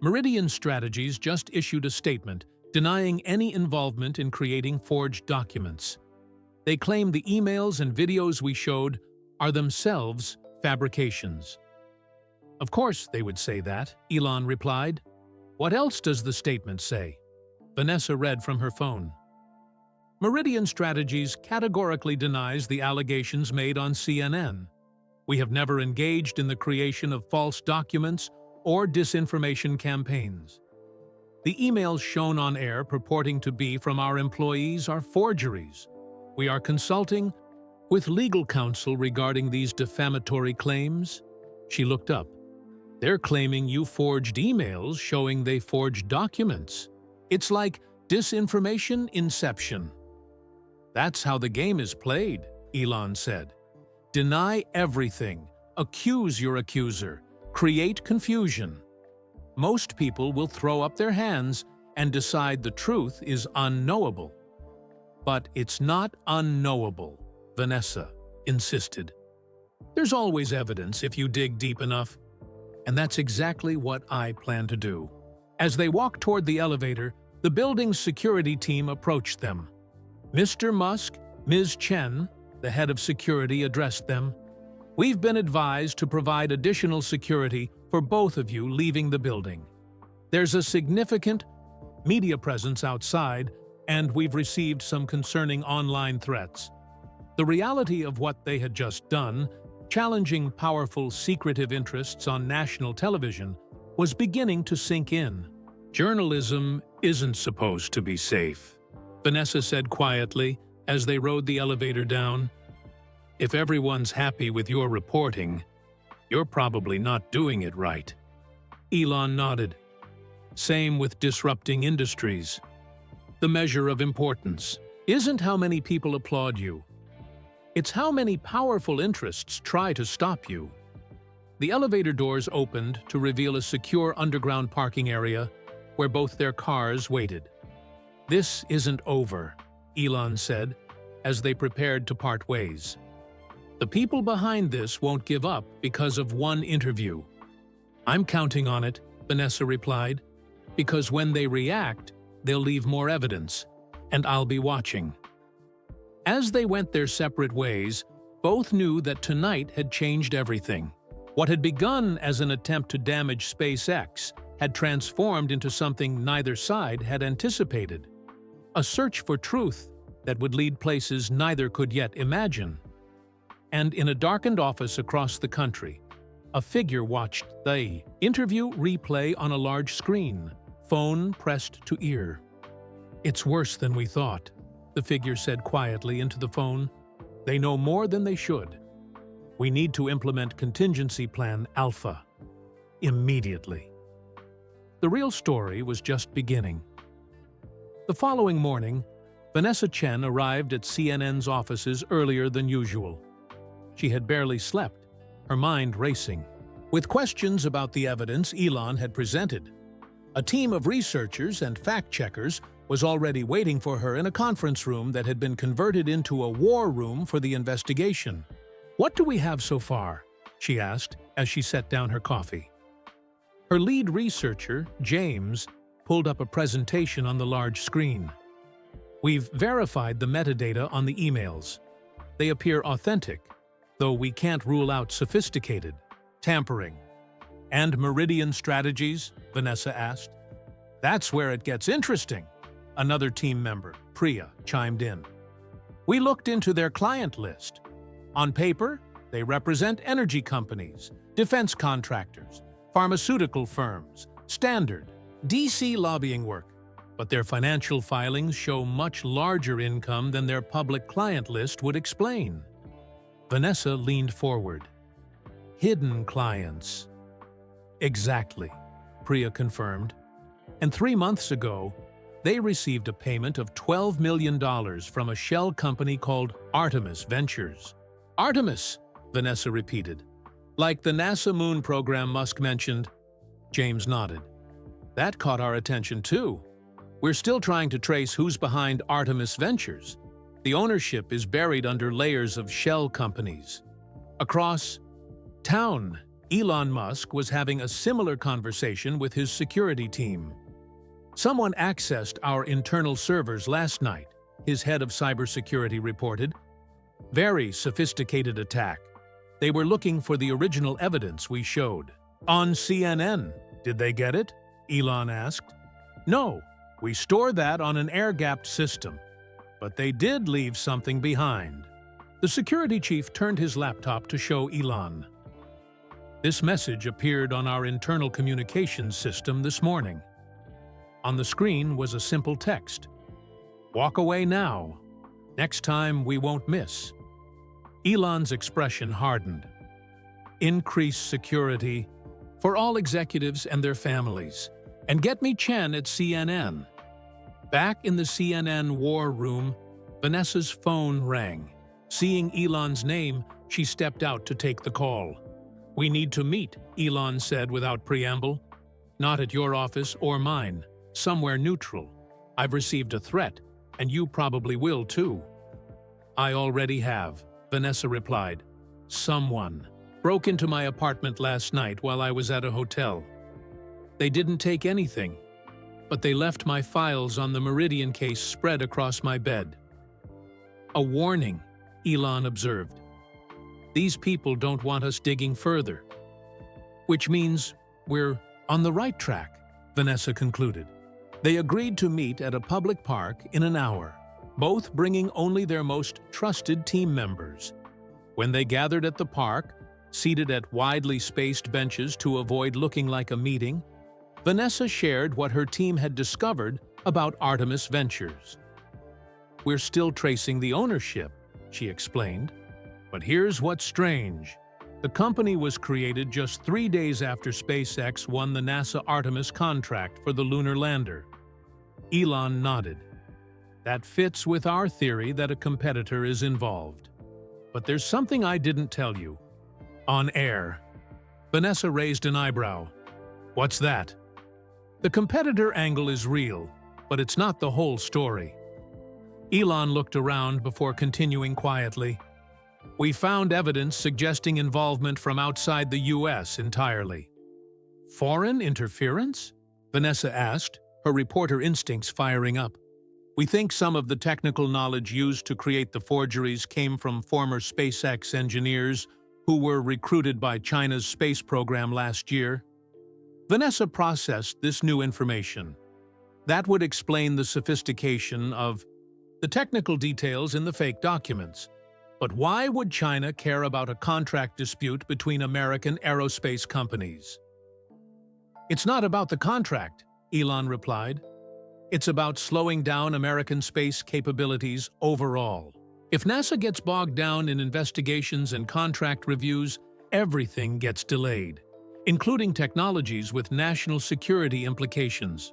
S1: Meridian Strategies just issued a statement denying any involvement in creating forged documents. They claim the emails and videos we showed are themselves fabrications. Of course they would say that, Elon replied. What else does the statement say? Vanessa read from her phone. Meridian Strategies categorically denies the allegations made on CNN. We have never engaged in the creation of false documents or disinformation campaigns. The emails shown on air purporting to be from our employees are forgeries. We are consulting with legal counsel regarding these defamatory claims. She looked up. They're claiming you forged emails showing they forged documents. It's like disinformation inception. That's how the game is played, Elon said. Deny everything, accuse your accuser, create confusion. Most people will throw up their hands and decide the truth is unknowable. But it's not unknowable, Vanessa insisted. There's always evidence if you dig deep enough. And that's exactly what I plan to do. As they walked toward the elevator, the building's security team approached them. Mr. Musk, Ms. Chen, the head of security, addressed them. We've been advised to provide additional security for both of you leaving the building. There's a significant media presence outside, and we've received some concerning online threats. The reality of what they had just done, challenging powerful secretive interests on national television, was beginning to sink in. Journalism isn't supposed to be safe, Vanessa said quietly as they rode the elevator down. If everyone's happy with your reporting, you're probably not doing it right. Elon nodded. Same with disrupting industries. The measure of importance isn't how many people applaud you. It's how many powerful interests try to stop you. The elevator doors opened to reveal a secure underground parking area where both their cars waited. This isn't over, Elon said, as they prepared to part ways. The people behind this won't give up because of one interview. I'm counting on it, Vanessa replied, because when they react, they'll leave more evidence, and I'll be watching. As they went their separate ways, both knew that tonight had changed everything. What had begun as an attempt to damage SpaceX had transformed into something neither side had anticipated. A search for truth that would lead places neither could yet imagine. And in a darkened office across the country, a figure watched the interview replay on a large screen, phone pressed to ear. It's worse than we thought, the figure said quietly into the phone. They know more than they should. We need to implement contingency plan Alpha immediately. The real story was just beginning. The following morning, Vanessa Chen arrived at CNN's offices earlier than usual. She had barely slept, her mind racing, with questions about the evidence Elon had presented. A team of researchers and fact-checkers was already waiting for her in a conference room that had been converted into a war room for the investigation. "What do we have so far?" she asked as she set down her coffee. Her lead researcher, James, pulled up a presentation on the large screen. "We've verified the metadata on the emails. They appear authentic, though we can't rule out sophisticated tampering." "And Meridian Strategies?" Vanessa asked. "That's where it gets interesting," another team member, Priya, chimed in. "We looked into their client list. On paper, they represent energy companies, defense contractors, pharmaceutical firms, standard, DC lobbying work, but their financial filings show much larger income than their public client list would explain." Vanessa leaned forward. "Hidden clients." "Exactly," Priya confirmed. "And 3 months ago, they received a payment of $12 million from a shell company called Artemis Ventures." "Artemis," Vanessa repeated. "Like the NASA moon program Musk mentioned." James nodded. "That caught our attention too. We're still trying to trace who's behind Artemis Ventures. The ownership is buried under layers of shell companies. Across town, Elon Musk was having a similar conversation with his security team. Someone accessed our internal servers last night, his head of cybersecurity reported. Very sophisticated attack. They were looking for the original evidence we showed. On CNN, did they get it? Elon asked. No, we store that on an air-gapped system. But they did leave something behind. The security chief turned his laptop to show Elon. This message appeared on our internal communications system this morning. On the screen was a simple text. Walk away now. Next time we won't miss. Elon's expression hardened. Increase security for all executives and their families. And get me Chen at CNN. Back in the CNN war room, Vanessa's phone rang. Seeing Elon's name, she stepped out to take the call. We need to meet, Elon said without preamble. Not at your office or mine. Somewhere neutral. I've received a threat, and you probably will too. I already have, Vanessa replied. Someone broke into my apartment last night while I was at a hotel. They didn't take anything, but they left my files on the Meridian case spread across my bed. A warning, Elon observed. These people don't want us digging further. Which means we're on the right track, Vanessa concluded. They agreed to meet at a public park in an hour, both bringing only their most trusted team members. When they gathered at the park, seated at widely spaced benches to avoid looking like a meeting, Vanessa shared what her team had discovered about Artemis Ventures. We're still tracing the ownership, she explained. But here's what's strange. The company was created just 3 days after SpaceX won the NASA Artemis contract for the lunar lander. Elon nodded. That fits with our theory that a competitor is involved. But there's something I didn't tell you. On air. Vanessa raised an eyebrow. What's that? The competitor angle is real, but it's not the whole story. Elon looked around before continuing quietly. We found evidence suggesting involvement from outside the U.S. entirely. Foreign interference? Vanessa asked, her reporter instincts firing up. We think some of the technical knowledge used to create the forgeries came from former SpaceX engineers who were recruited by China's space program last year. Vanessa processed this new information. That would explain the sophistication of the technical details in the fake documents. But why would China care about a contract dispute between American aerospace companies? It's not about the contract, Elon replied. It's about slowing down American space capabilities overall. If NASA gets bogged down in investigations and contract reviews, everything gets delayed, including technologies with national security implications.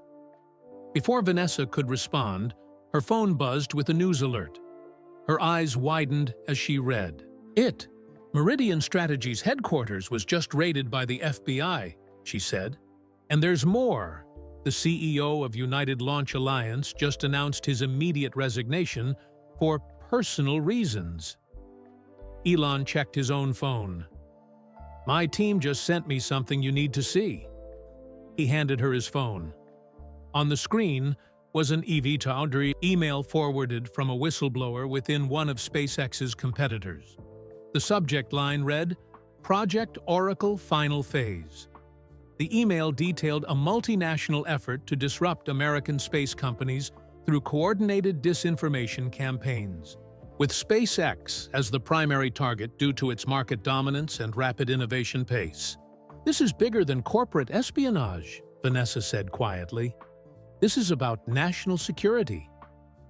S1: Before Vanessa could respond, her phone buzzed with a news alert. Her eyes widened as she read. Meridian Strategies headquarters was just raided by the FBI, she said. And there's more. The CEO of United Launch Alliance just announced his immediate resignation for personal reasons. Elon checked his own phone. My team just sent me something you need to see. He handed her his phone. On the screen was an EV email forwarded from a whistleblower within one of SpaceX's competitors. The subject line read, Project Oracle Final Phase. The email detailed a multinational effort to disrupt American space companies through coordinated disinformation campaigns, with SpaceX as the primary target due to its market dominance and rapid innovation pace. This is bigger than corporate espionage, Vanessa said quietly. This is about national security.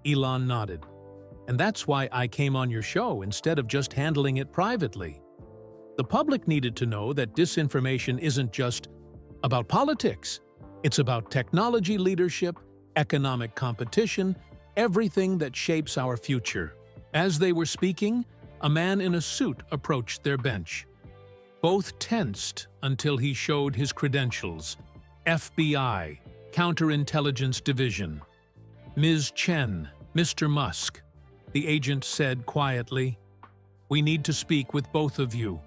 S1: Elon nodded. And that's why I came on your show instead of just handling it privately. The public needed to know that disinformation isn't just about politics. It's about technology leadership, economic competition, everything that shapes our future. As they were speaking, a man in a suit approached their bench. Both tensed until he showed his credentials. FBI, Counterintelligence Division. Ms. Chen, Mr. Musk, the agent said quietly. We need to speak with both of you.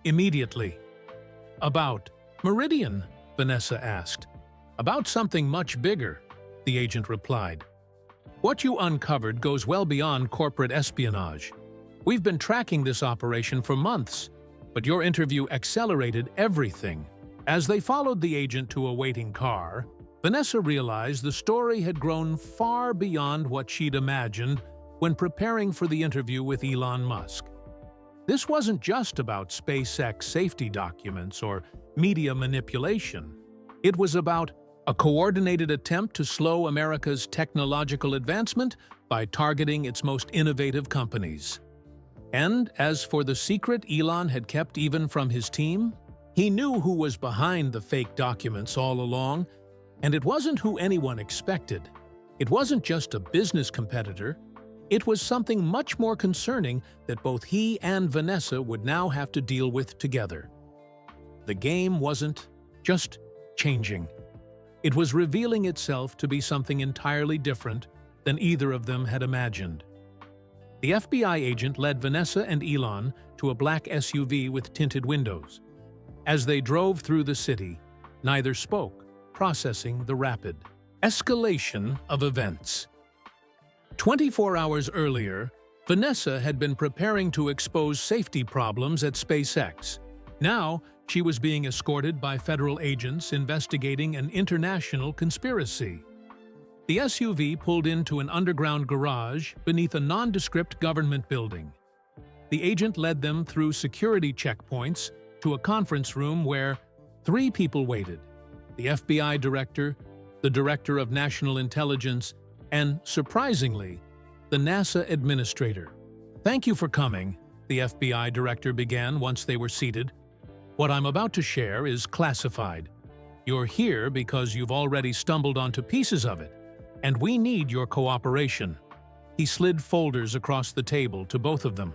S1: Immediately. About Meridian, Vanessa asked. About something much bigger, the agent replied. "What you uncovered goes well beyond corporate espionage. We've been tracking this operation for months, but your interview accelerated everything." As they followed the agent to a waiting car, Vanessa realized the story had grown far beyond what she'd imagined when preparing for the interview with Elon Musk. This wasn't just about SpaceX safety documents or media manipulation. It was about a coordinated attempt to slow America's technological advancement by targeting its most innovative companies. And as for the secret Elon had kept even from his team, he knew who was behind the fake documents all along, and it wasn't who anyone expected. It wasn't just a business competitor. It was something much more concerning that both he and Vanessa would now have to deal with together. The game wasn't just changing. It was revealing itself to be something entirely different than either of them had imagined. The FBI agent led Vanessa and Elon to a black SUV with tinted windows. As they drove through the city, neither spoke, processing the rapid escalation of events. 24 hours earlier, Vanessa had been preparing to expose safety problems at SpaceX. Now, she was being escorted by federal agents investigating an international conspiracy. The SUV pulled into an underground garage beneath a nondescript government building. The agent led them through security checkpoints to a conference room where 3 people waited: the FBI director, the director of national intelligence, and, surprisingly, the NASA administrator. "Thank you for coming," the FBI director began once they were seated. "What I'm about to share is classified. You're here because you've already stumbled onto pieces of it, and we need your cooperation." He slid folders across the table to both of them.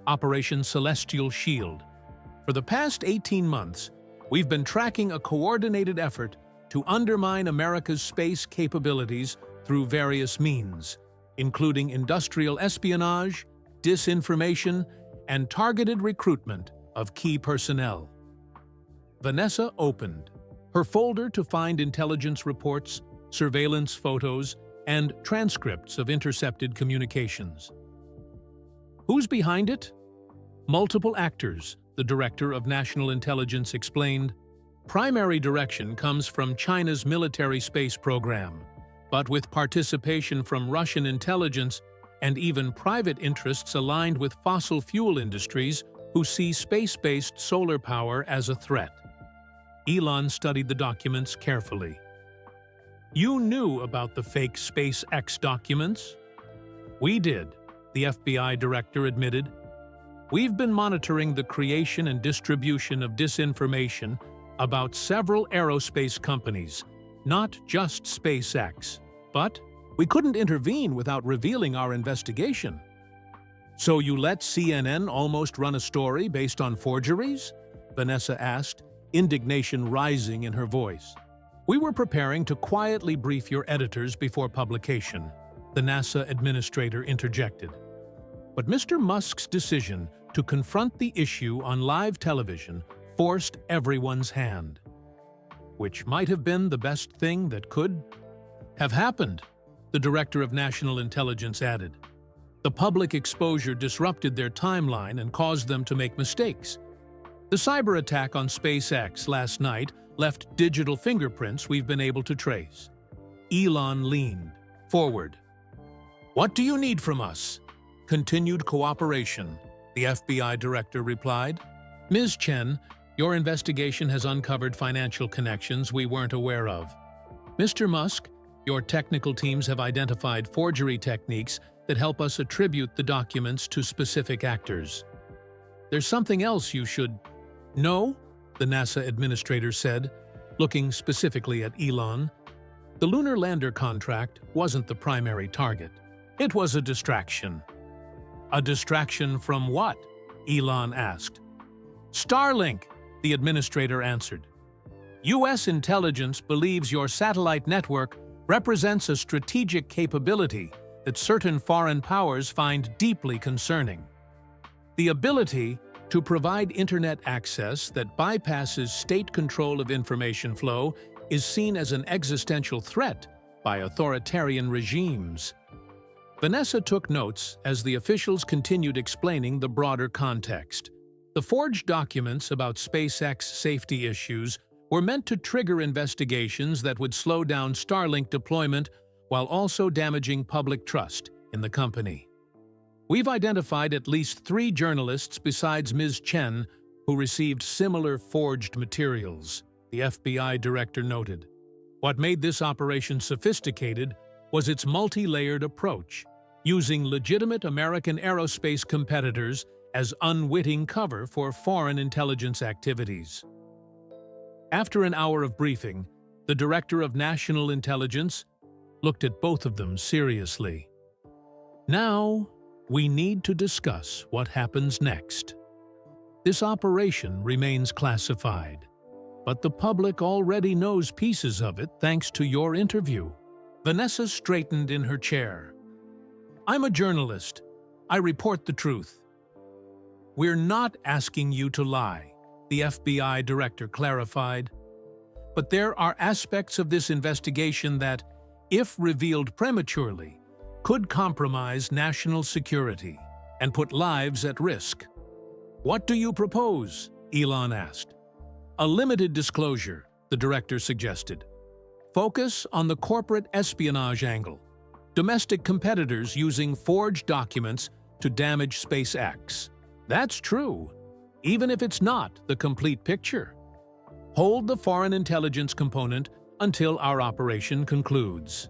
S1: "Operation Celestial Shield. For the past 18 months, we've been tracking a coordinated effort to undermine America's space capabilities through various means, including industrial espionage, disinformation, and targeted recruitment of key personnel." Vanessa opened her folder to find intelligence reports, surveillance photos, and transcripts of intercepted communications. "Who's behind it?" "Multiple actors," the director of national intelligence explained. "Primary direction comes from China's military space program, but with participation from Russian intelligence and even private interests aligned with fossil fuel industries who see space-based solar power as a threat." Elon studied the documents carefully. "You knew about the fake SpaceX documents?" "We did," the FBI director admitted. "We've been monitoring the creation and distribution of disinformation about several aerospace companies, not just SpaceX. But we couldn't intervene without revealing our investigation." "So you let CNN almost run a story based on forgeries?" Vanessa asked, indignation rising in her voice. "We were preparing to quietly brief your editors before publication," the NASA administrator interjected. But Mr. Musk's decision to confront the issue on live television forced everyone's hand. "Which might have been the best thing that could have happened," the director of national intelligence added. "The public exposure disrupted their timeline and caused them to make mistakes. The cyber attack on SpaceX last night left digital fingerprints we've been able to trace." Elon leaned forward. "What do you need from us?" "Continued cooperation," the FBI director replied. "Ms. Chen, your investigation has uncovered financial connections we weren't aware of. Mr. Musk, your technical teams have identified forgery techniques that help us attribute the documents to specific actors. There's something else you should know," the NASA administrator said, looking specifically at Elon. "The lunar lander contract wasn't the primary target. It was a distraction." "A distraction from what?" Elon asked. "Starlink," the administrator answered. "U.S. intelligence believes your satellite network represents a strategic capability that certain foreign powers find deeply concerning. The ability to provide internet access that bypasses state control of information flow is seen as an existential threat by authoritarian regimes. Vanessa took notes as the officials continued explaining the broader context. The forged documents about SpaceX safety issues were meant to trigger investigations that would slow down Starlink deployment while also damaging public trust in the company. We've identified at least 3 journalists besides Ms. Chen who received similar forged materials, the FBI director noted. What made this operation sophisticated was its multi-layered approach, using legitimate American aerospace competitors as unwitting cover for foreign intelligence activities. After an hour of briefing, the Director of National Intelligence looked at both of them seriously. Now, we need to discuss what happens next. This operation remains classified, but the public already knows pieces of it thanks to your interview. Vanessa straightened in her chair. I'm a journalist. I report the truth. We're not asking you to lie, the FBI director clarified. But there are aspects of this investigation that, if revealed prematurely, could compromise national security and put lives at risk. What do you propose? Elon asked. A limited disclosure, the director suggested. Focus on the corporate espionage angle. Domestic competitors using forged documents to damage SpaceX. That's true, even if it's not the complete picture. Hold the foreign intelligence component until our operation concludes.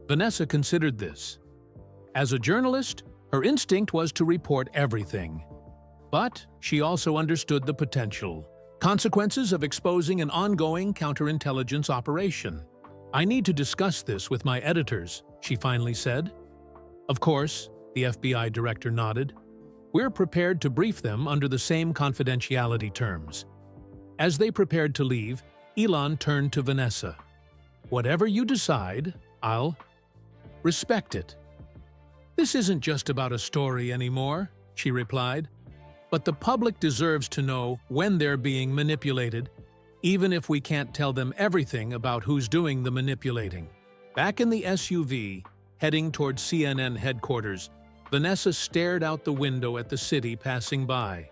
S1: Vanessa considered this. As a journalist, her instinct was to report everything. But she also understood the potential consequences of exposing an ongoing counterintelligence operation. I need to discuss this with my editors, she finally said. Of course, the FBI director nodded. We're prepared to brief them under the same confidentiality terms. As they prepared to leave, Elon turned to Vanessa. Whatever you decide, I'll respect it. This isn't just about a story anymore, she replied. But the public deserves to know when they're being manipulated, even if we can't tell them everything about who's doing the manipulating. Back in the SUV, heading toward CNN headquarters, Vanessa stared out the window at the city passing by.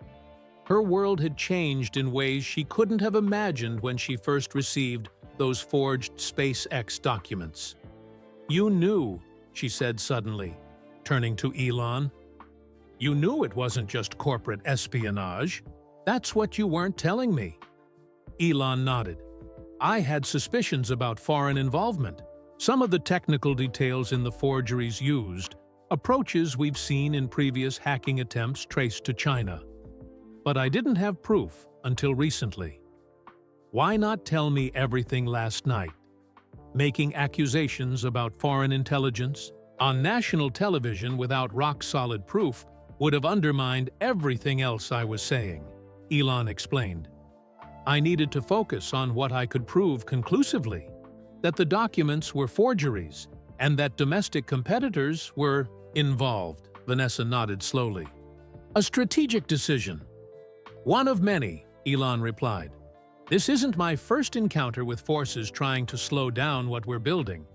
S1: Her world had changed in ways she couldn't have imagined when she first received those forged SpaceX documents. You knew, she said suddenly, turning to Elon. You knew it wasn't just corporate espionage. That's what you weren't telling me. Elon nodded. I had suspicions about foreign involvement. Some of the technical details in the forgeries used, approaches we've seen in previous hacking attempts traced to China. But I didn't have proof until recently. Why not tell me everything last night? Making accusations about foreign intelligence on national television without rock-solid proof would have undermined everything else I was saying, Elon explained. I needed to focus on what I could prove conclusively, that the documents were forgeries and that domestic competitors were involved, Vanessa nodded slowly. A strategic decision. One of many, Elon replied. This isn't my first encounter with forces trying to slow down what we're building,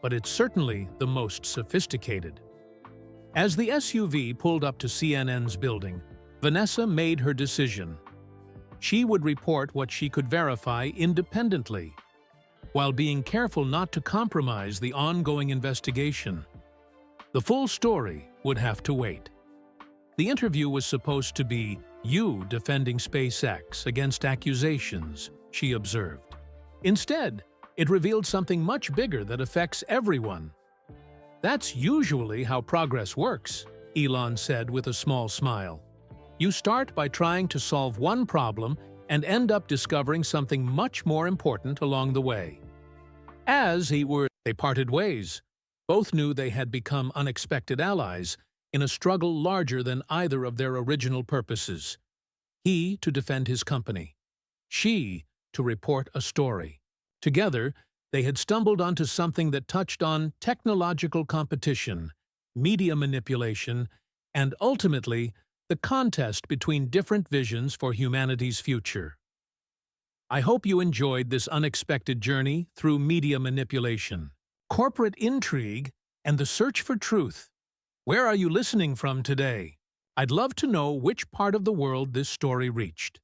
S1: but it's certainly the most sophisticated. As the SUV pulled up to CNN's building, Vanessa made her decision. She would report what she could verify independently, while being careful not to compromise the ongoing investigation. The full story would have to wait. The interview was supposed to be you defending SpaceX against accusations, she observed. Instead, it revealed something much bigger that affects everyone. That's usually how progress works, Elon said with a small smile. You start by trying to solve one problem and end up discovering something much more important along the way. They parted ways. Both knew they had become unexpected allies in a struggle larger than either of their original purposes. He to defend his company. She to report a story. Together, they had stumbled onto something that touched on technological competition, media manipulation, and ultimately, the contest between different visions for humanity's future. I hope you enjoyed this unexpected journey through media manipulation. corporate intrigue, and the search for truth. Where are you listening from today? I'd love to know which part of the world this story reached.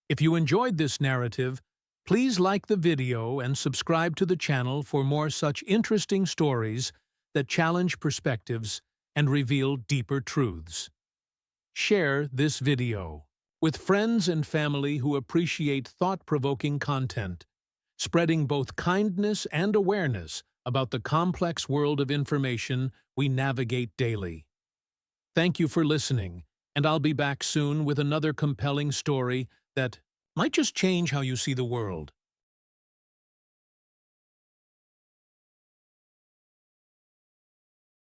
S1: If you enjoyed this narrative, please like the video and subscribe to the channel for more such interesting stories that challenge perspectives and reveal deeper truths. Share this video with friends and family who appreciate thought-provoking content, spreading both kindness and awareness about the complex world of information we navigate daily. Thank you for listening, and I'll be back soon with another compelling story that might just change how you see the world.